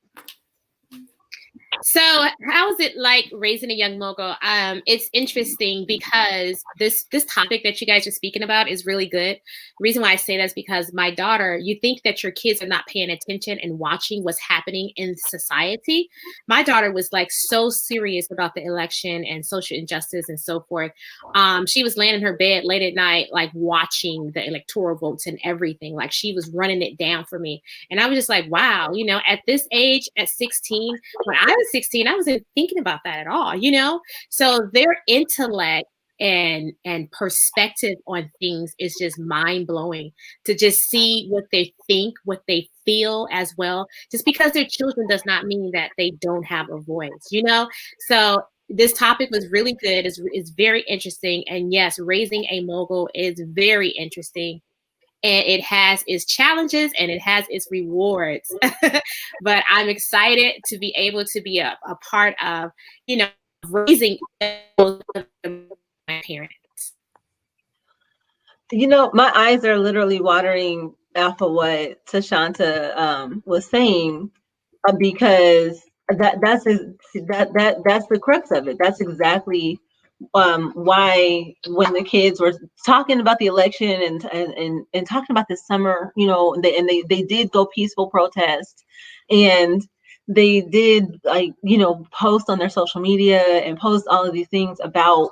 So, how is it like raising a young mogul? It's interesting because this topic that you guys are speaking about is really good. The reason why I say that is because my daughter, you think that your kids are not paying attention and watching what's happening in society. My daughter was like so serious about the election and social injustice and so forth. She was laying in her bed late at night, like watching the electoral votes and everything. Like she was running it down for me. And I was just like, wow, you know, at this age, at 16, when I was 16, I wasn't thinking about that at all, you know? So their intellect and perspective on things is just mind blowing to just see what they think, what they feel as well. Just because they're children does not mean that they don't have a voice, you know? So this topic was really good. It's very interesting. And yes, raising a mogul is very interesting. And it has its challenges and it has its rewards. But I'm excited to be able to be a part of, you know, raising my parents. You know, my eyes are literally watering off of what Tashanta was saying, because that's the crux of it. That's exactly why when the kids were talking about the election and talking about the summer, you know, they did go peaceful protest, and they did, like, you know, post on their social media and post all of these things about,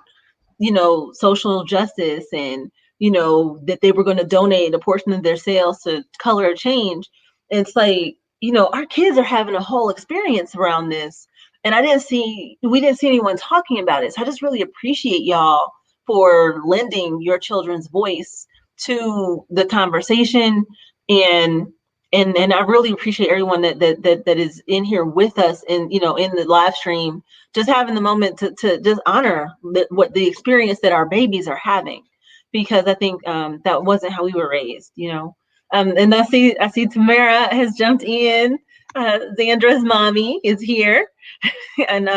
you know, social justice, and, you know, that they were going to donate a portion of their sales to Color of Change. And it's like, you know, our kids are having a whole experience around this. And we didn't see anyone talking about it. So I just really appreciate y'all for lending your children's voice to the conversation. And I really appreciate everyone that is in here with us, and, you know, in the live stream, just having the moment to just honor what the experience that our babies are having, because I think that wasn't how we were raised, you know. And I see Tamara has jumped in. Zandra's mommy is here. And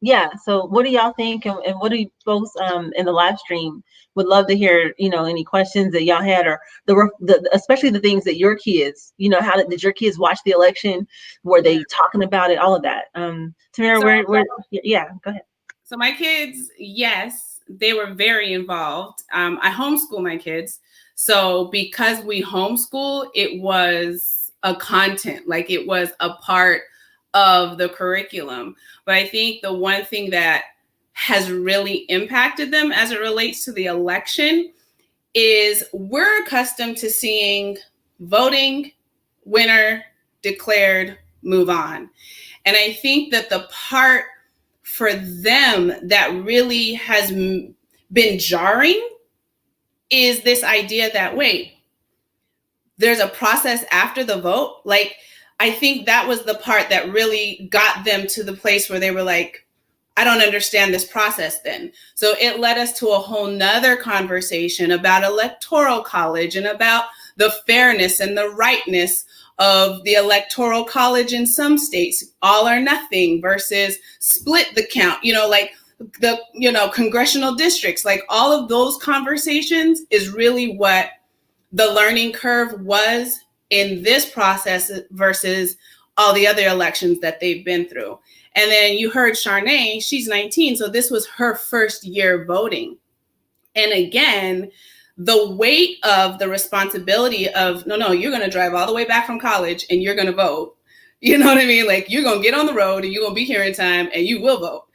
yeah, so what do y'all think, and what do you folks in the live stream would love to hear, you know, any questions that y'all had, or especially the things that your kids, you know, how did your kids watch the election? Were they talking about it? All of that. Tamara, yeah, go ahead. So my kids, yes, they were very involved. I homeschool my kids. So because we homeschool, it was a content, like it was a part of the curriculum. But I think the one thing that has really impacted them as it relates to the election is we're accustomed to seeing voting, winner, declared, move on. And I think that the part for them that really has been jarring is this idea that, wait, there's a process after the vote. Like, I think that was the part that really got them to the place where they were like, I don't understand this process then. So it led us to a whole nother conversation about electoral college and about the fairness and the rightness of the electoral college in some states, all or nothing versus split the count, you know, like the, you know, congressional districts, like all of those conversations is really what the learning curve was in this process versus all the other elections that they've been through. And then you heard Charnay, she's 19, so this was her first year voting. And again, the weight of the responsibility of, no, you're going to drive all the way back from college and you're going to vote. You know what I mean? Like, you're going to get on the road and you're going to be here in time and you will vote.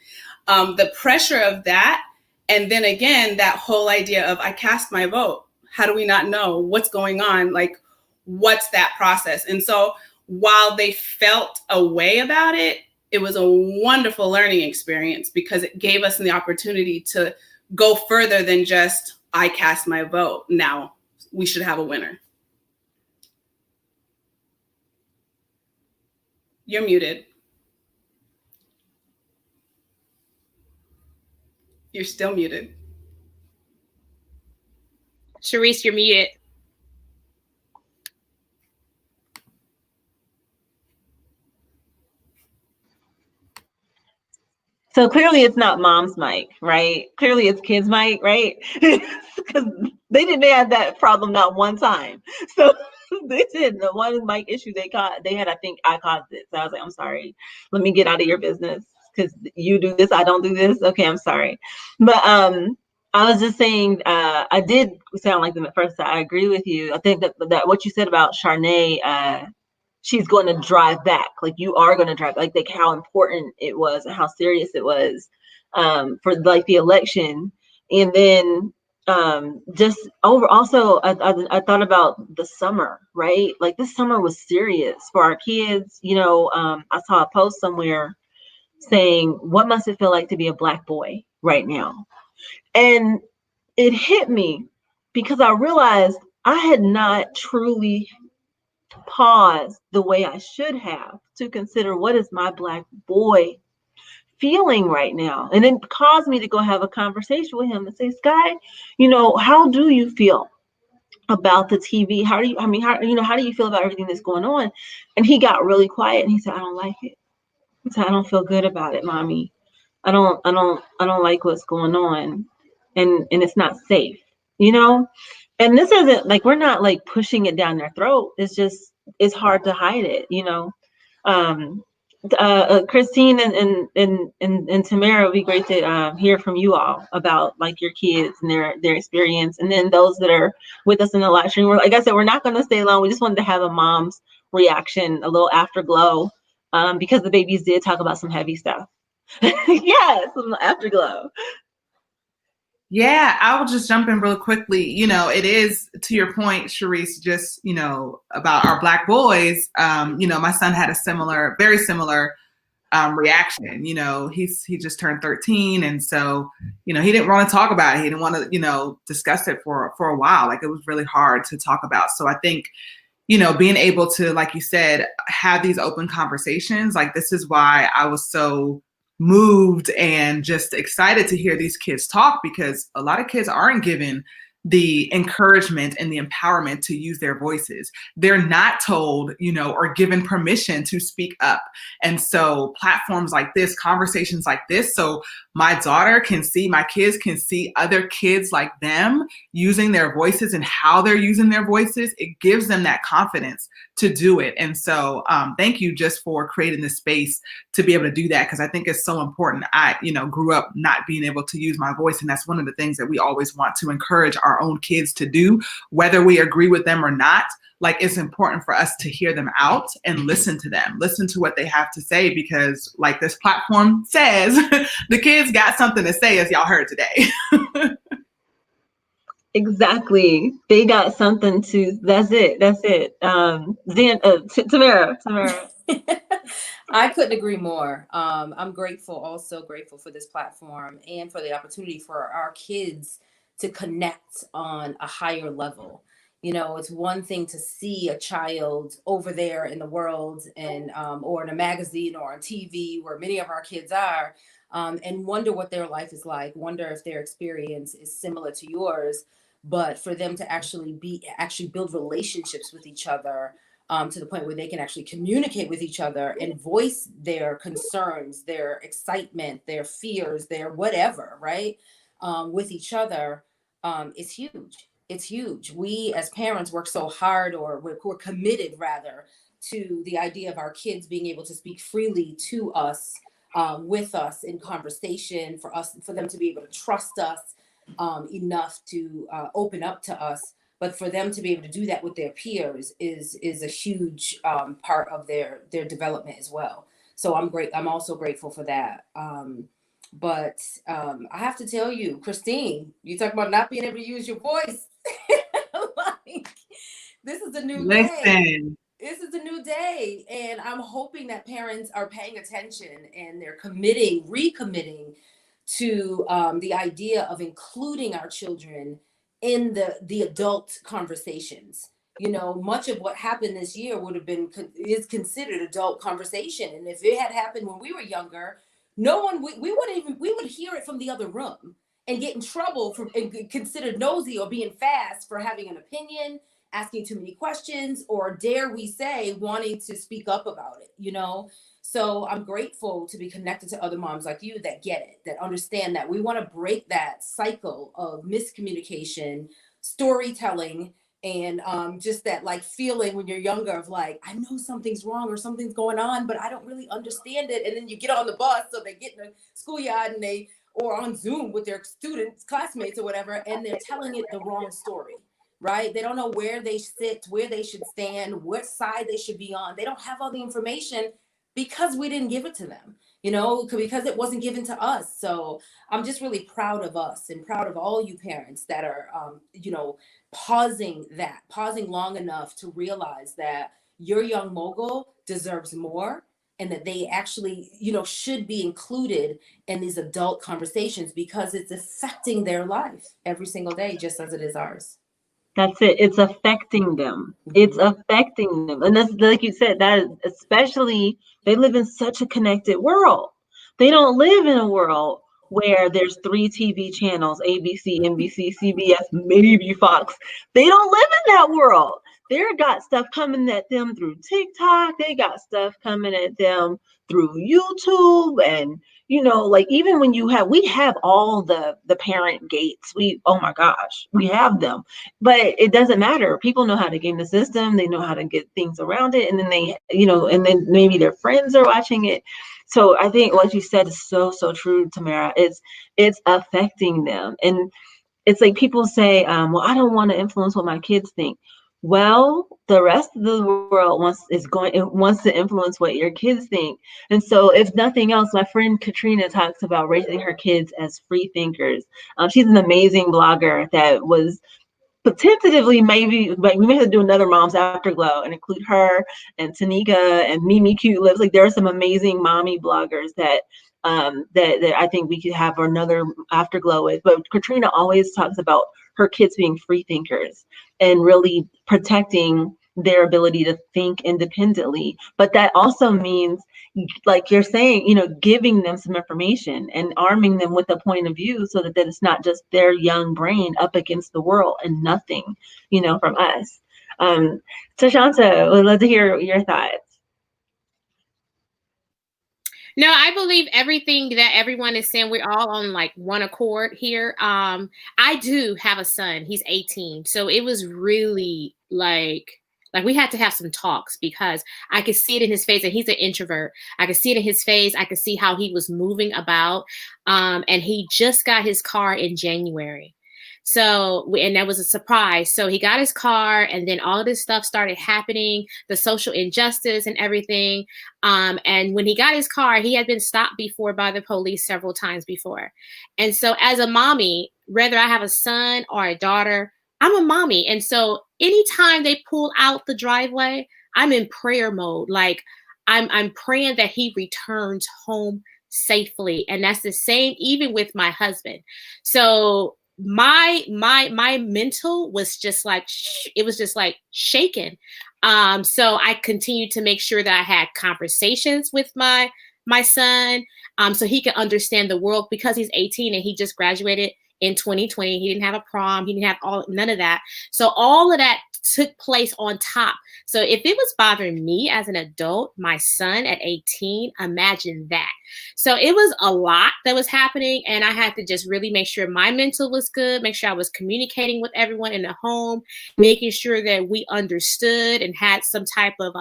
The pressure of that. And then again, that whole idea of, I cast my vote. How do we not know what's going on? Like, what's that process? And so while they felt a way about it, it was a wonderful learning experience because it gave us the opportunity to go further than just, I cast my vote. Now we should have a winner. You're muted. You're still muted. Sharice, you're muted. So clearly it's not mom's mic, right? Clearly it's kids' mic, right? Because they didn't have that problem not one time. So They did. The one mic issue they had, I think I caused it. So I was like, I'm sorry. Let me get out of your business because you do this, I don't do this. Okay, I'm sorry. But I was just saying, I did sound like them at first. I agree with you. I think that what you said about Charnay, she's going to drive back. Like you are going to drive, like how important it was and how serious it was for like the election. And then just over also I thought about the summer, right? Like this summer was serious for our kids. I saw a post somewhere saying, what must it feel like to be a Black boy right now? And it hit me because I realized I had not truly paused the way I should have to consider, what is my Black boy feeling right now? And it caused me to go have a conversation with him and say, Sky, how do you feel about the TV? How do you feel about everything that's going on? And he got really quiet and he said, I don't like it. He said, I don't feel good about it, mommy. I don't like what's going on. And it's not safe, And this isn't like, we're not like pushing it down their throat. It's hard to hide it, Christine and Tamara, it would be great to hear from you all about like your kids and their experience, and then those that are with us in the live stream. Like I said, we're not going to stay long. We just wanted to have a mom's reaction, a little afterglow, because the babies did talk about some heavy stuff. Yes, some afterglow. Yeah, I will just jump in real quickly. It is, to your point, Sharice, just, about our Black boys. My son had a very similar reaction. He just turned 13. And so, he didn't want to talk about it. He didn't want to, discuss it for a while. Like it was really hard to talk about. So I think, being able to, like you said, have these open conversations, like this is why I was so moved and just excited to hear these kids talk, because a lot of kids aren't given the encouragement and the empowerment to use their voices. They're not told, or given permission to speak up. And so platforms like this, conversations like this, so my kids can see other kids like them using their voices and how they're using their voices. It gives them that confidence to do it. And so thank you just for creating this space to be able to do that, because I think it's so important. I, grew up not being able to use my voice. And that's one of the things that we always want to encourage our own kids to do, whether we agree with them or not. Like it's important for us to hear them out and listen to them, listen to what they have to say, because like this platform says, the kids got something to say, as y'all heard today. Exactly. They got something to, that's it. Tamara. I couldn't agree more. I'm also grateful for this platform and for the opportunity for our kids to connect on a higher level. It's one thing to see a child over there in the world and or in a magazine or on TV, where many of our kids are, and wonder what their life is like, wonder if their experience is similar to yours. But for them to actually build relationships with each other, to the point where they can actually communicate with each other and voice their concerns, their excitement, their fears, their whatever, right? With each other, is huge. It's huge. We as parents work so hard, or we're committed rather, to the idea of our kids being able to speak freely to us, with us in conversation, for them to be able to trust us enough to open up to us. But for them to be able to do that with their peers is a huge part of their development as well. So I'm also grateful for that. But I have to tell you, Christine, you talk about not being able to use your voice. Like, this is a new day. This is a new day. And I'm hoping that parents are paying attention and they're recommitting to the idea of including our children in the adult conversations. Much of what happened this year is considered adult conversation. And if it had happened when we were younger, we would hear it from the other room and get in trouble and considered nosy or being fast for having an opinion, asking too many questions, or dare we say wanting to speak up about it, So I'm grateful to be connected to other moms like you that get it, that understand that we want to break that cycle of miscommunication, storytelling, And just that like feeling when you're younger of like, I know something's wrong or something's going on, but I don't really understand it. And then you get on the bus, so they get in the schoolyard and they, or on Zoom with their students, classmates or whatever, and they're telling it the wrong story, right? They don't know where they sit, where they should stand, what side they should be on. They don't have all the information because we didn't give it to them, you know, because it wasn't given to us. So I'm just really proud of us and proud of all you parents that are, you know, pausing long enough to realize that your young mogul deserves more, and that they actually, you know, should be included in these adult conversations because it's affecting their life every single day, just as it is ours. That's it. It's affecting them. It's affecting them. And that's like you said, that especially they live in such a connected world. They don't live in a world where there's 3 TV channels, ABC, NBC, CBS, maybe Fox. They don't live in that world. They're got stuff coming at them through TikTok. They got stuff coming at them through YouTube. And you know, like even when we have all the parent gates. Oh my gosh, we have them, but it doesn't matter. People know how to game the system. They know how to get things around it. And then they, you know, and then maybe their friends are watching it. So I think what you said is so, so true, Tamara. It's affecting them. And it's like people say, well, I don't want to influence what my kids think. Well, the rest of the world wants to influence what your kids think. And so if nothing else, my friend Katrina talks about raising her kids as free thinkers. She's an amazing blogger that was tentatively maybe like we may have to do another Mom's Afterglow and include her and Tanika and Mimi Cute Lips. Like there are some amazing mommy bloggers that that I think we could have another Afterglow with. But Katrina always talks about her kids being free thinkers and really protecting their ability to think independently. But that also means, like you're saying, you know, giving them some information and arming them with a point of view so that it's not just their young brain up against the world and nothing, you know, from us. Tashanta, we'd love to hear your thoughts. No, I believe everything that everyone is saying. We're all on like one accord here. I do have a son. He's 18. So it was really like we had to have some talks because I could see it in his face, and he's an introvert. I could see it in his face. I could see how he was moving about. And he just got his car in January. So, and that was a surprise. So he got his car, and then all of this stuff started happening, the social injustice and everything. And when he got his car, he had been stopped before by the police several times before. And so as a mommy, whether I have a son or a daughter, I'm a mommy. And so anytime they pull out the driveway, I'm in prayer mode. Like I'm praying that he returns home safely. And that's the same even with my husband. So my mental was just like it was just like shaken. So I continued to make sure that I had conversations with my son, so he could understand the world, because he's 18 and he just graduated in 2020. He didn't have a prom. He didn't have none of that. So all of that took place on top. So if it was bothering me as an adult, my son at 18, imagine that. So it was a lot that was happening, and I had to just really make sure my mental was good, make sure I was communicating with everyone in the home, making sure that we understood and had some type of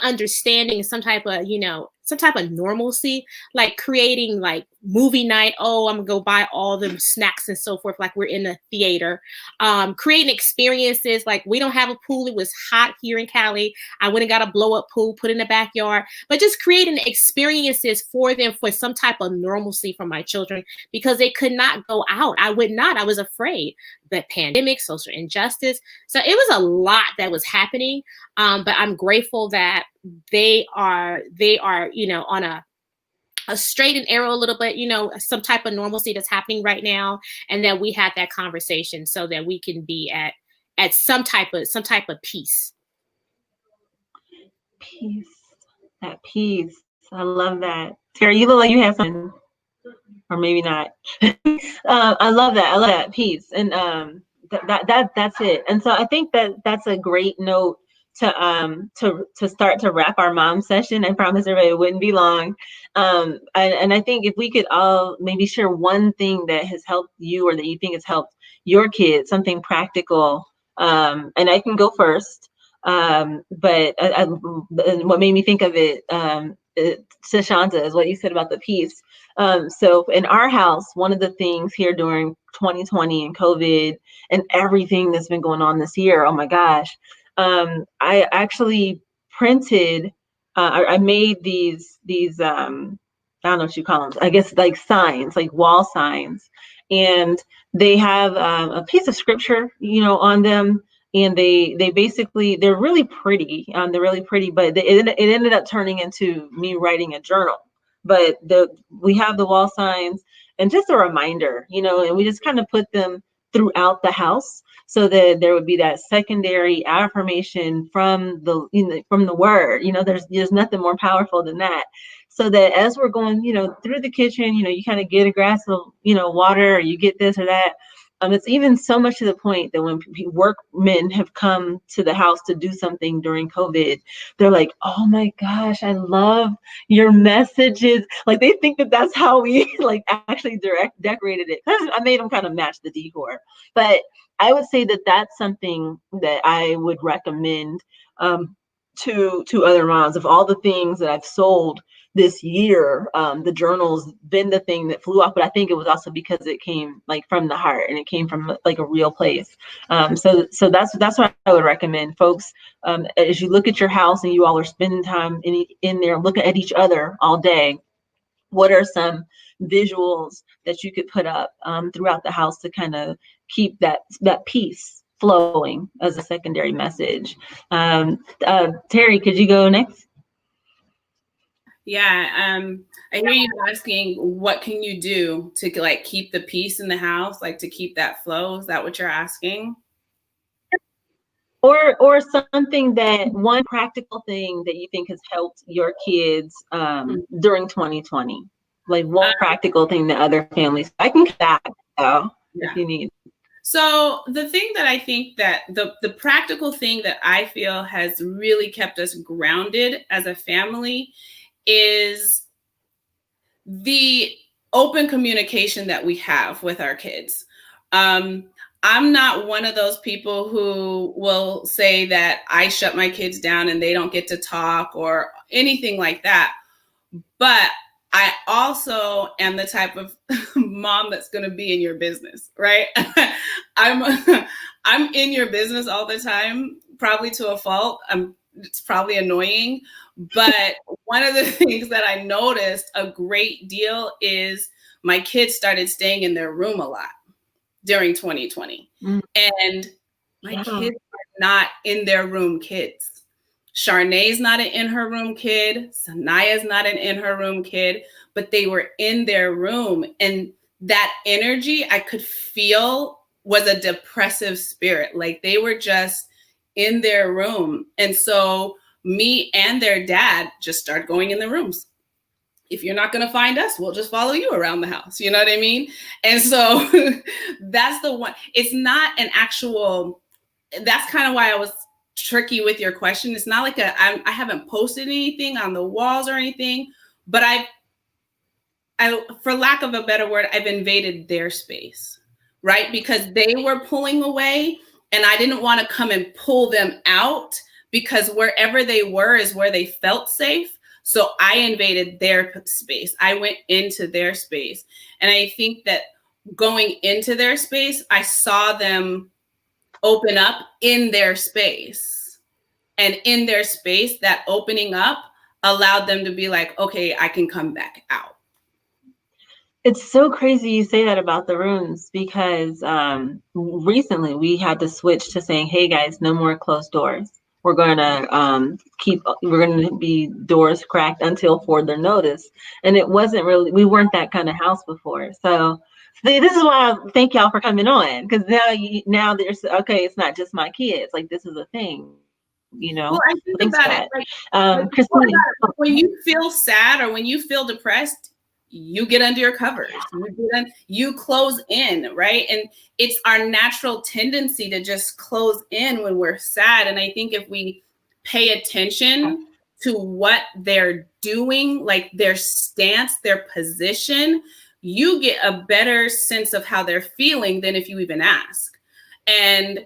understanding, some type of normalcy, like creating like movie night. Oh, I'm gonna go buy all the snacks and so forth, like we're in the theater. Creating experiences, like we don't have a pool. It was hot here in Cali. I went and got a blow up pool, put in the backyard, but just creating experiences for them for some type of normalcy for my children, because they could not go out. I was afraid. The pandemic, social injustice. So it was a lot that was happening. But I'm grateful that they are, on a straight and narrow a little bit, some type of normalcy that's happening right now. And that we had that conversation so that we can be at some type of peace. Peace. That peace. I love that. Terry, you look like you have something. Or maybe not. I love that. I love that piece, and that's it. And so I think that's a great note to start to wrap our mom session. I promise everybody it wouldn't be long. And I think if we could all maybe share one thing that has helped you, or that you think has helped your kids, something practical And I can go first. But what made me think of it, Shashanta, is what you said about the peace. So in our house, one of the things here during 2020 and COVID and everything that's been going on this year, oh my gosh, I actually printed, I made these I don't know what you call them. I guess like signs, like wall signs, and they have a piece of scripture, on them, and they basically, they're really pretty. They're really pretty, but it ended up turning into me writing a journal. But we have the wall signs and just a reminder, and we just kind of put them throughout the house so that there would be that secondary affirmation from from the word. There's nothing more powerful than that. So that as we're going, through the kitchen, you kind of get a glass of, water, or you get this or that. It's even so much to the point that when workmen have come to the house to do something during COVID, they're like, "Oh my gosh, I love your messages." Like they think that that's how we like actually decorated it. I made them kind of match the decor, but I would say that that's something that I would recommend to other moms. Of all the things that I've sold this year, the journal's been the thing that flew off, but I think it was also because it came like from the heart and it came from like a real place. So that's what I would recommend, folks. As you look at your house and you all are spending time in there, looking at each other all day, what are some visuals that you could put up throughout the house to kind of keep that peace flowing as a secondary message? Terry, could you go next? Yeah, I hear you asking, what can you do to like keep the peace in the house, like to keep that flow? Is that what you're asking? Or something, that one practical thing that you think has helped your kids during 2020, like one practical thing that other families. I can that though if you need. So the thing that I think that the practical thing that I feel has really kept us grounded as a family is the open communication that we have with our kids. I'm not one of those people who will say that I shut my kids down and they don't get to talk or anything like that. But I also am the type of mom that's going to be in your business, right? I'm in your business all the time, probably to a fault. It's probably annoying. But one of the things that I noticed a great deal is my kids started staying in their room a lot during 2020. And my kids are not in their room kids. Charnay's not an in her room kid. Sanaya's not an in her room kid, but they were in their room. And that energy I could feel was a depressive spirit. Like they were just in their room. And so me and their dad just started going in the rooms. If you're not going to find us, we'll just follow you around the house. You know what I mean? And so that's the one. It's not an actual, that's kind of why I was tricky with your question. It's not like I haven't posted anything on the walls or anything, but I, for lack of a better word, I've invaded their space, right? Because they were pulling away and I didn't want to come and pull them out, because wherever they were is where they felt safe. So I invaded their space. I went into their space. And I think that going into their space, I saw them open up in their space. And in their space, that opening up allowed them to be like, okay, I can come back out. It's so crazy you say that about the rooms, because recently we had to switch to saying, hey guys, no more closed doors. We're going to be doors cracked until further notice. And it wasn't really, we weren't that kind of house before. So this is why I thank y'all for coming on, because now there's, okay, it's not just my kids. Like this is a thing, Well, I think about it. Like, Christine, when you feel sad or when you feel depressed, you get under your covers, you close in, right? And it's our natural tendency to just close in when we're sad. And I think if we pay attention to what they're doing, like their stance, their position, you get a better sense of how they're feeling than if you even ask. And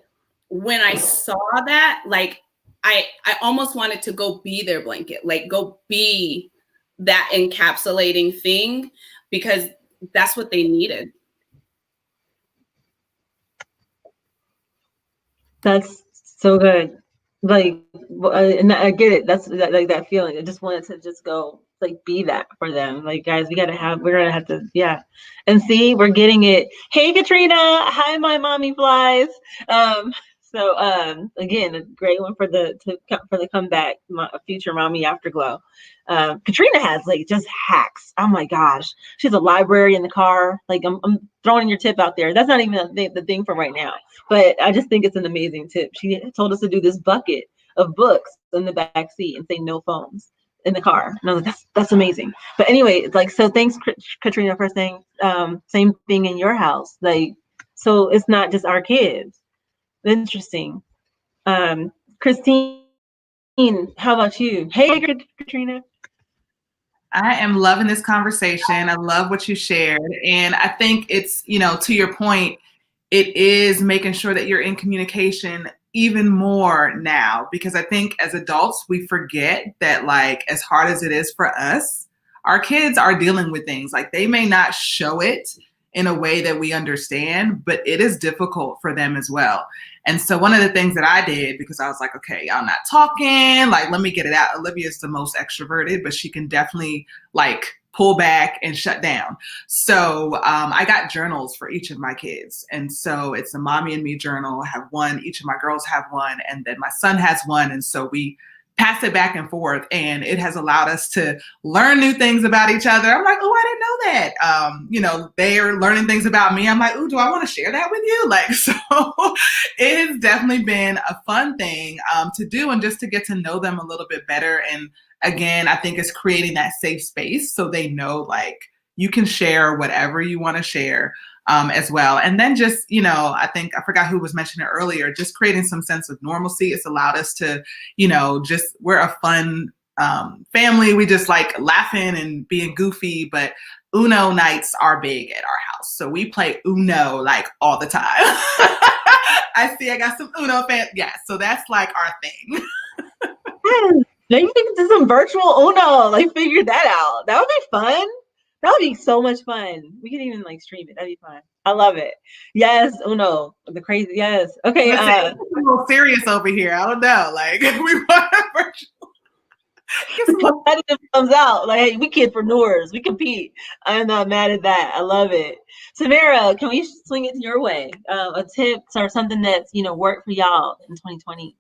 when I saw that, like I almost wanted to go be their blanket, like go be that encapsulating thing, because that's what they needed. That's so good. Like, and I get it. That's like that feeling. I just wanted to just go like be that for them. Like, guys, we're gonna have to, yeah. And see, we're getting it. Hey, Katrina. Hi, my mommy flies. Again, a great one for the comeback, future mommy afterglow. Katrina has like just hacks. Oh my gosh, she's a library in the car. Like, I'm throwing your tip out there. That's not even the thing for right now, but I just think it's an amazing tip. She told us to do this bucket of books in the back seat and say no phones in the car. And I was like, that's amazing. But anyway, it's like, so thanks, Katrina, for saying same thing in your house. Like, so it's not just our kids. Interesting. Christine, how about you? Hey, Katrina. I am loving this conversation. I love what you shared. And I think it's, to your point, it is making sure that you're in communication even more now, because I think as adults, we forget that, like, as hard as it is for us, our kids are dealing with things. Like, they may not show it in a way that we understand, but it is difficult for them as well. And so one of the things that I did, because I was like, okay, y'all not talking, like, let me get it out. Olivia's the most extroverted, but she can definitely like pull back and shut down. So I got journals for each of my kids. And so it's a mommy and me journal. I have one, each of my girls have one, and then my son has one. And so we pass it back and forth, and it has allowed us to learn new things about each other. I'm like, oh, I didn't know that. They're learning things about me. I'm like, oh, do I want to share that with you? Like, so it has definitely been a fun thing to do, and just to get to know them a little bit better. And again, I think it's creating that safe space so they know, like, you can share whatever you want to share as well. And then just, I think, I forgot who was mentioning it earlier, just creating some sense of normalcy. It's allowed us to, we're a fun family. We just like laughing and being goofy, but Uno nights are big at our house. So we play Uno like all the time. I see I got some Uno fans. Yeah, so that's like our thing. Maybe we could do some virtual Uno, like figure that out. That would be fun. That would be so much fun. We could even like stream it. That'd be fun. I love it. Yes, Uno, the crazy. Yes. Okay. It's a little serious over here. I don't know. Like, we want a virtual. Competitive comes out. Like, hey, we kidpreneurs. We compete. I'm not mad at that. I love it. Samara, can we swing it your way? A tip or something that's worked for y'all in 2020.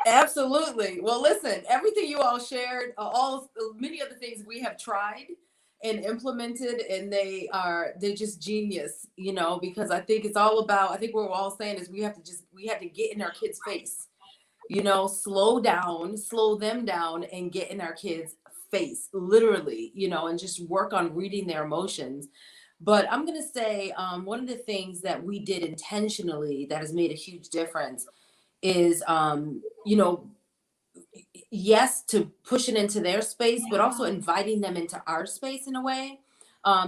Absolutely. Well, listen, everything you all shared, many of the things we have tried and implemented, and they're just genius, because I think it's all about, I think what we're all saying is we have to get in our kids' face, slow them down and get in our kids' face, literally, and just work on reading their emotions. But I'm going to say one of the things that we did intentionally that has made a huge difference is, yes, to push it into their space, but also inviting them into our space in a way.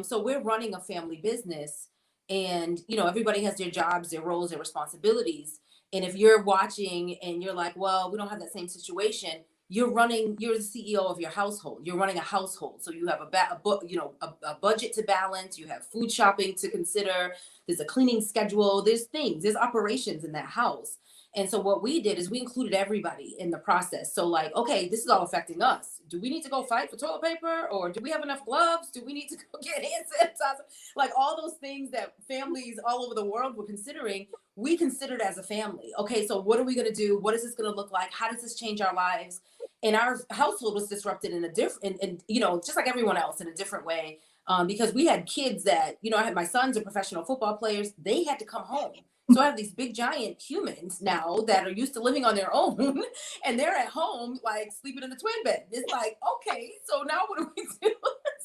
So we're running a family business, and, everybody has their jobs, their roles, their responsibilities. And if you're watching and you're like, well, we don't have that same situation, you're the CEO of your household. You're running a household. So you have a budget to balance, you have food shopping to consider, there's a cleaning schedule, there's operations in that house. And so what we did is we included everybody in the process. So like, okay, this is all affecting us. Do we need to go fight for toilet paper? Or do we have enough gloves? Do we need to go get hand sanitizer? Like, all those things that families all over the world were considering, we considered as a family. Okay, so what are we going to do? What is this going to look like? How does this change our lives? And our household was disrupted in a different, and just like everyone else, in a different way. Because we had kids that, my sons are professional football players. They had to come home. So I have these big giant humans now that are used to living on their own, and they're at home, like, sleeping in the twin bed. It's like, okay, so now what do we do?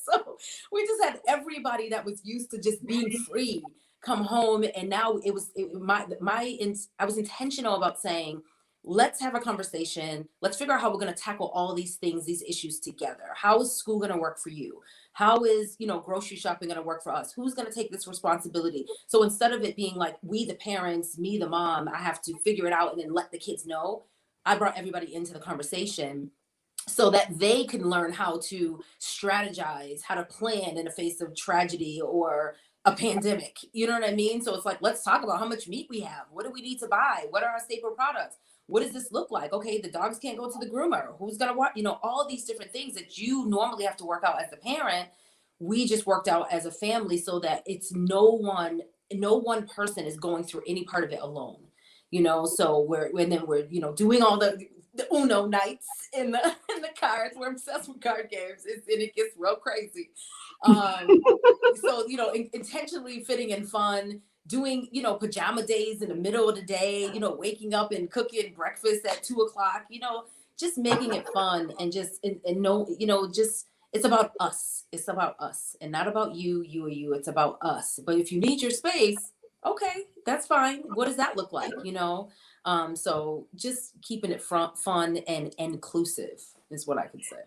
So we just had everybody that was used to just being free come home. And now I was intentional about saying, let's have a conversation. Let's figure out how we're going to tackle all these things, these issues together. How is school going to work for you? How is, grocery shopping going to work for us? Who's going to take this responsibility? So instead of it being like, we, the parents, me, the mom, I have to figure it out and then let the kids know, I brought everybody into the conversation so that they can learn how to strategize, how to plan in the face of tragedy or a pandemic. You know what I mean? So it's like, let's talk about how much meat we have. What do we need to buy? What are our staple products? What does this look like? Okay, the dogs can't go to the groomer. Who's going to watch? All these different things that you normally have to work out as a parent. We just worked out as a family so that it's no one person is going through any part of it alone. So we're doing all the Uno nights in the cards. We're obsessed with card games, and it gets real crazy. So intentionally fitting in fun, doing pajama days in the middle of the day, waking up and cooking breakfast at 2:00, just making it fun and just just it's about us. It's about us and not about you or you. It's about us. But if you need your space, okay, that's fine. What does that look like? So just keeping it fun and inclusive is what I can say.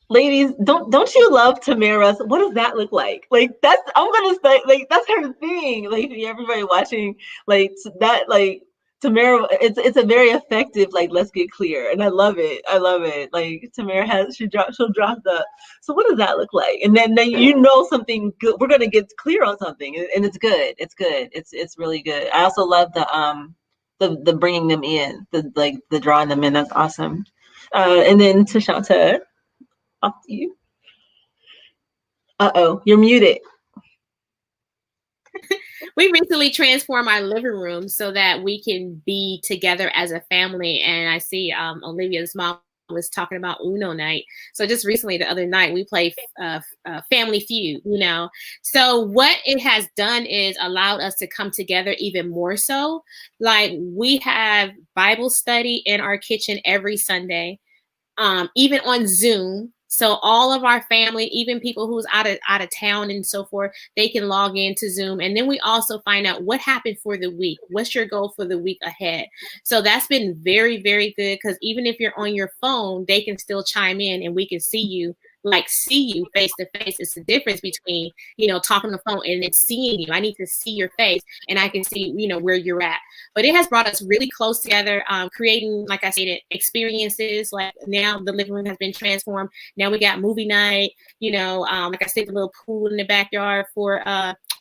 Ladies, don't you love Tamara's? What does that look like? Like I'm gonna say that's her thing. Like everybody watching that Tamara, it's a very effective let's get clear, and I love it. Like Tamara she'll drop the. So what does that look like? And then something good. We're gonna get clear on something, and it's good. It's good. It's really good. I also love the bringing them in, the drawing them in. That's awesome. And then Tashanta. Off to you. You're muted. We recently transformed our living room so that we can be together as a family. And I see Olivia's mom was talking about Uno night. So just recently, the other night, we played Family Feud, So what it has done is allowed us to come together even more so. Like we have Bible study in our kitchen every Sunday, even on Zoom. So all of our family, even people who's out of town and so forth, they can log into Zoom. And then we also find out what happened for the week. What's your goal for the week ahead? So that's been very, very good because even if you're on your phone, they can still chime in and we can see you face to face. It's the difference between, talking on the phone and then seeing you. I need to see your face and I can see, where you're at. But it has brought us really close together, creating, like I said, experiences. Like now the living room has been transformed. Now we got movie night, like I said, the little pool in the backyard for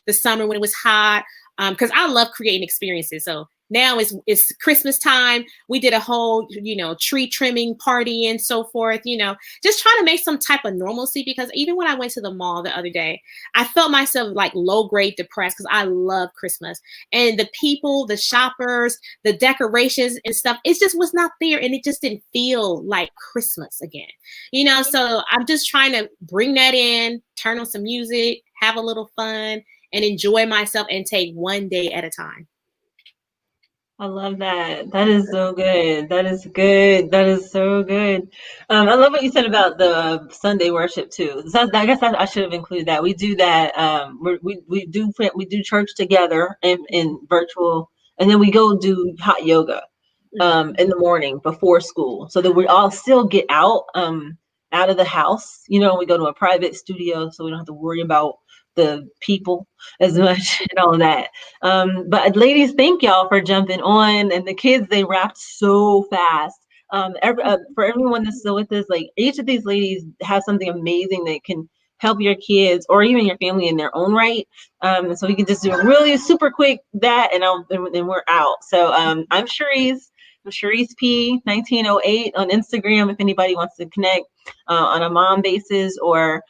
the summer when it was hot. Because I love creating experiences. So now it's Christmas time. We did a whole, tree trimming party and so forth, just trying to make some type of normalcy because even when I went to the mall the other day, I felt myself low grade depressed because I love Christmas and the people, the shoppers, the decorations and stuff. It just was not there. And it just didn't feel like Christmas again, so I'm just trying to bring that in, turn on some music, have a little fun and enjoy myself and take one day at a time. I love that. That is so good. That is good. That is so good. I love what you said about the Sunday worship too. So I guess I should have included that. We do that. We do church together in virtual, and then we go do hot yoga in the morning before school, so that we all still get out of the house. We go to a private studio, so we don't have to worry about the people as much and all of that. But ladies, thank y'all for jumping on, and the kids, they wrapped so fast. For everyone that's still with us, each of these ladies has something amazing that can help your kids or even your family in their own right. So we can just do a really super quick that, and then we're out. So I'm Cherise. I'm Cherise P 1908 on Instagram. If anybody wants to connect on a mom basis or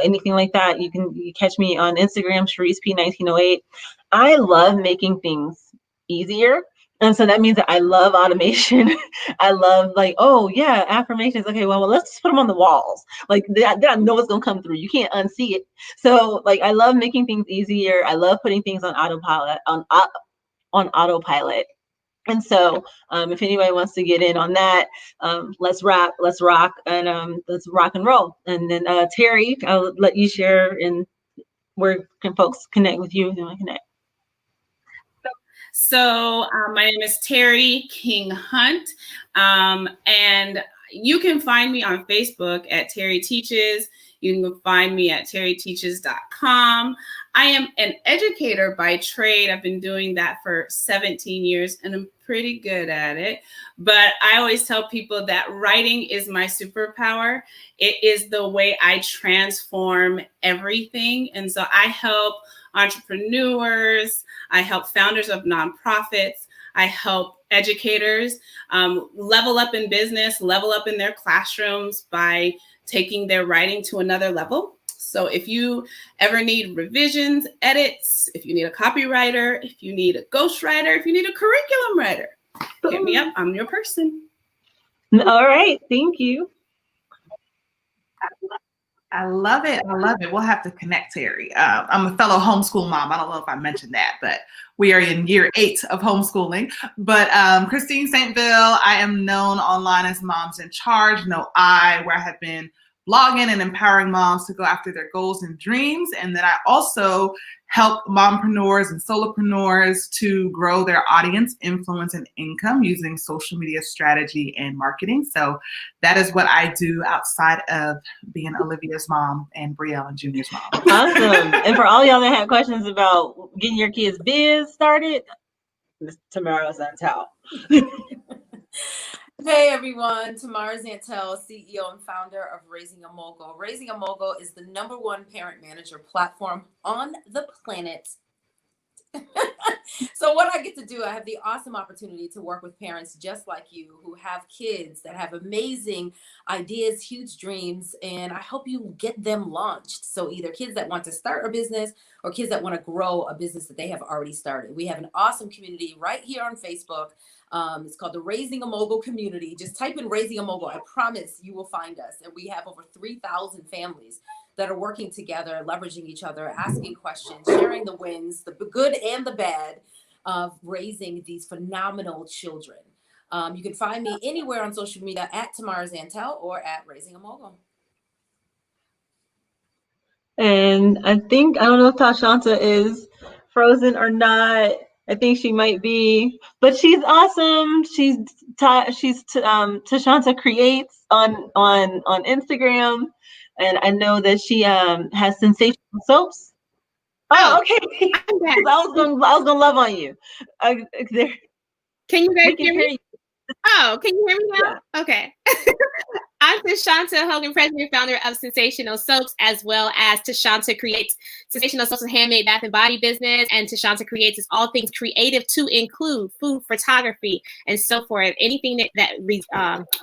anything like that, you catch me on Instagram, Cherise P 1908. I love making things easier. And so that means that I love automation. I love affirmations. Okay, well, let's just put them on the walls. Then I know it's gonna come through. You can't unsee it. So I love making things easier. I love putting things on autopilot. And so if anybody wants to get in on that, let's rock, and let's rock and roll. And then Terry, I'll let you share, and where can folks connect with you if you want to connect? So my name is Terry King Hunt, and you can find me on Facebook at Terry Teaches. You can find me at terryteaches.com. I am an educator by trade. I've been doing that for 17 years and I'm pretty good at it. But I always tell people that writing is my superpower. It is the way I transform everything. And so I help entrepreneurs, I help founders of nonprofits, I help educators level up in business, level up in their classrooms by taking their writing to another level. So if you ever need revisions, edits, if you need a copywriter, if you need a ghostwriter, if you need a curriculum writer, hit me up. I'm your person. All right. Thank you. I love it. I love it. We'll have to connect, Terry. I'm a fellow homeschool mom. I don't know if I mentioned that, but we are in year 8 of homeschooling. But Christine Saintville, I am known online as Moms in Charge, where I have been blogging and empowering moms to go after their goals and dreams. And then I also help mompreneurs and solopreneurs to grow their audience, influence, and income using social media strategy and marketing. So that is what I do outside of being Olivia's mom and Brielle and Junior's mom. Awesome. And for all y'all that had questions about getting your kids' biz started, Tamara Zantel. Hey everyone, Tamara Zantel, CEO and founder of Raising a Mogul. Raising a Mogul is the #1 parent manager platform on the planet. So what I get to do, I have the awesome opportunity to work with parents just like you who have kids that have amazing ideas, huge dreams, and I help you get them launched. So either kids that want to start a business or kids that want to grow a business that they have already started. We have an awesome community right here on Facebook. It's called the Raising a Mogul community. Just type in Raising a Mogul. I promise you will find us. And we have over 3,000 families that are working together, leveraging each other, asking questions, sharing the wins, the good and the bad of raising these phenomenal children. You can find me anywhere on social media at Tamara Zantel or at Raising a Mogul. And I don't know if Tashanta is frozen or not. I think she might be, but she's awesome. She's Tashanta Creates on Instagram, and I know that she has sensational soaps. Oh, okay. I was gonna love on you. Can you guys hear me? Oh, can you hear me now? Yeah. Okay. I'm Tashanta Hogan, president and founder of Sensational Soaps, as well as Tashanta Creates. Sensational Soaps is a handmade bath and body business, and Tashanta Creates is all things creative to include food, photography, and so forth. Anything that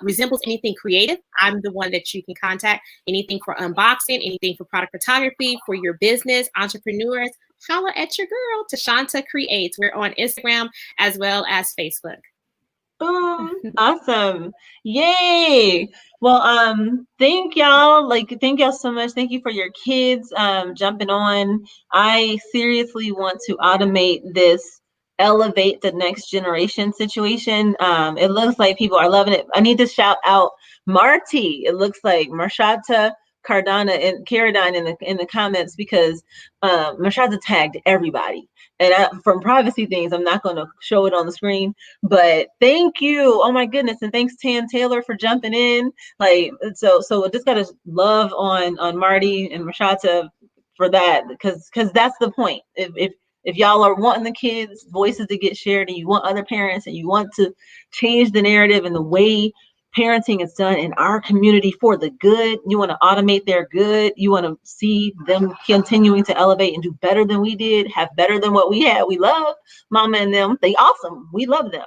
resembles anything creative, I'm the one that you can contact. Anything for unboxing, anything for product photography, for your business, entrepreneurs, holla at your girl, Tashanta Creates. We're on Instagram as well as Facebook. Boom. Awesome. Yay. Well, thank y'all. Thank y'all so much. Thank you for your kids jumping on. I seriously want to automate this elevate the next generation situation. It looks like people are loving it. I need to shout out Marty. It looks like Marshata Cardana and Caradine in the comments because Marshata tagged everybody. And from privacy things, I'm not going to show it on the screen, but thank you. Oh my goodness. And thanks Tan Taylor for jumping in. So just got to love on Marty and Rashata for that, because that's the point. If y'all are wanting the kids' voices to get shared and you want other parents and you want to change the narrative and the way parenting is done in our community for the good, you want to automate their good, you want to see them continuing to elevate and do better than we did, have better than what we had. We love Mama and them. They awesome. We love them.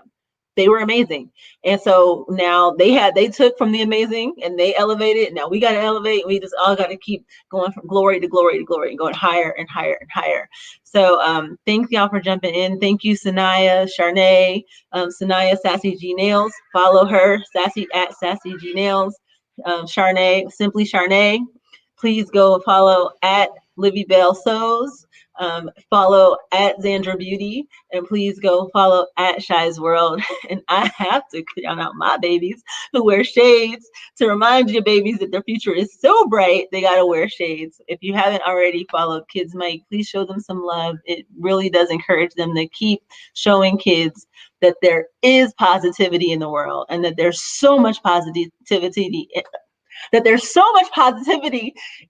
They were amazing. And so now they took from the amazing and they elevated. Now we got to elevate. We just all got to keep going from glory to glory to glory and going higher and higher and higher. So thanks y'all for jumping in. Thank you, Sanaya, Charnay, Sanaya, Sassy G Nails. Follow her, Sassy at Sassy G Nails. Charnay, simply Charnay. Please go follow at Livy Bell Sews. Follow at Xandra Beauty, and please go follow at Shy's World. And I have to count out my babies who wear shades to remind your babies that their future is so bright, they gotta wear shades. If you haven't already followed Kidz Mike, please show them some love. It really does encourage them to keep showing kids that there is positivity in the world, and that there's so much positivity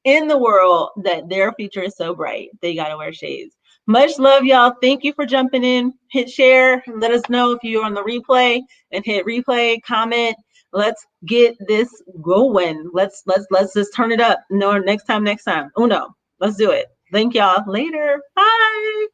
in the world, that their future is so bright, they gotta wear shades. Much love, y'all. Thank you for jumping in. Hit share. Let us know if you're on the replay, and hit replay, comment. Let's get this going. Let's just turn it up. No, next time. Uno. Let's do it. Thank y'all. Later. Bye.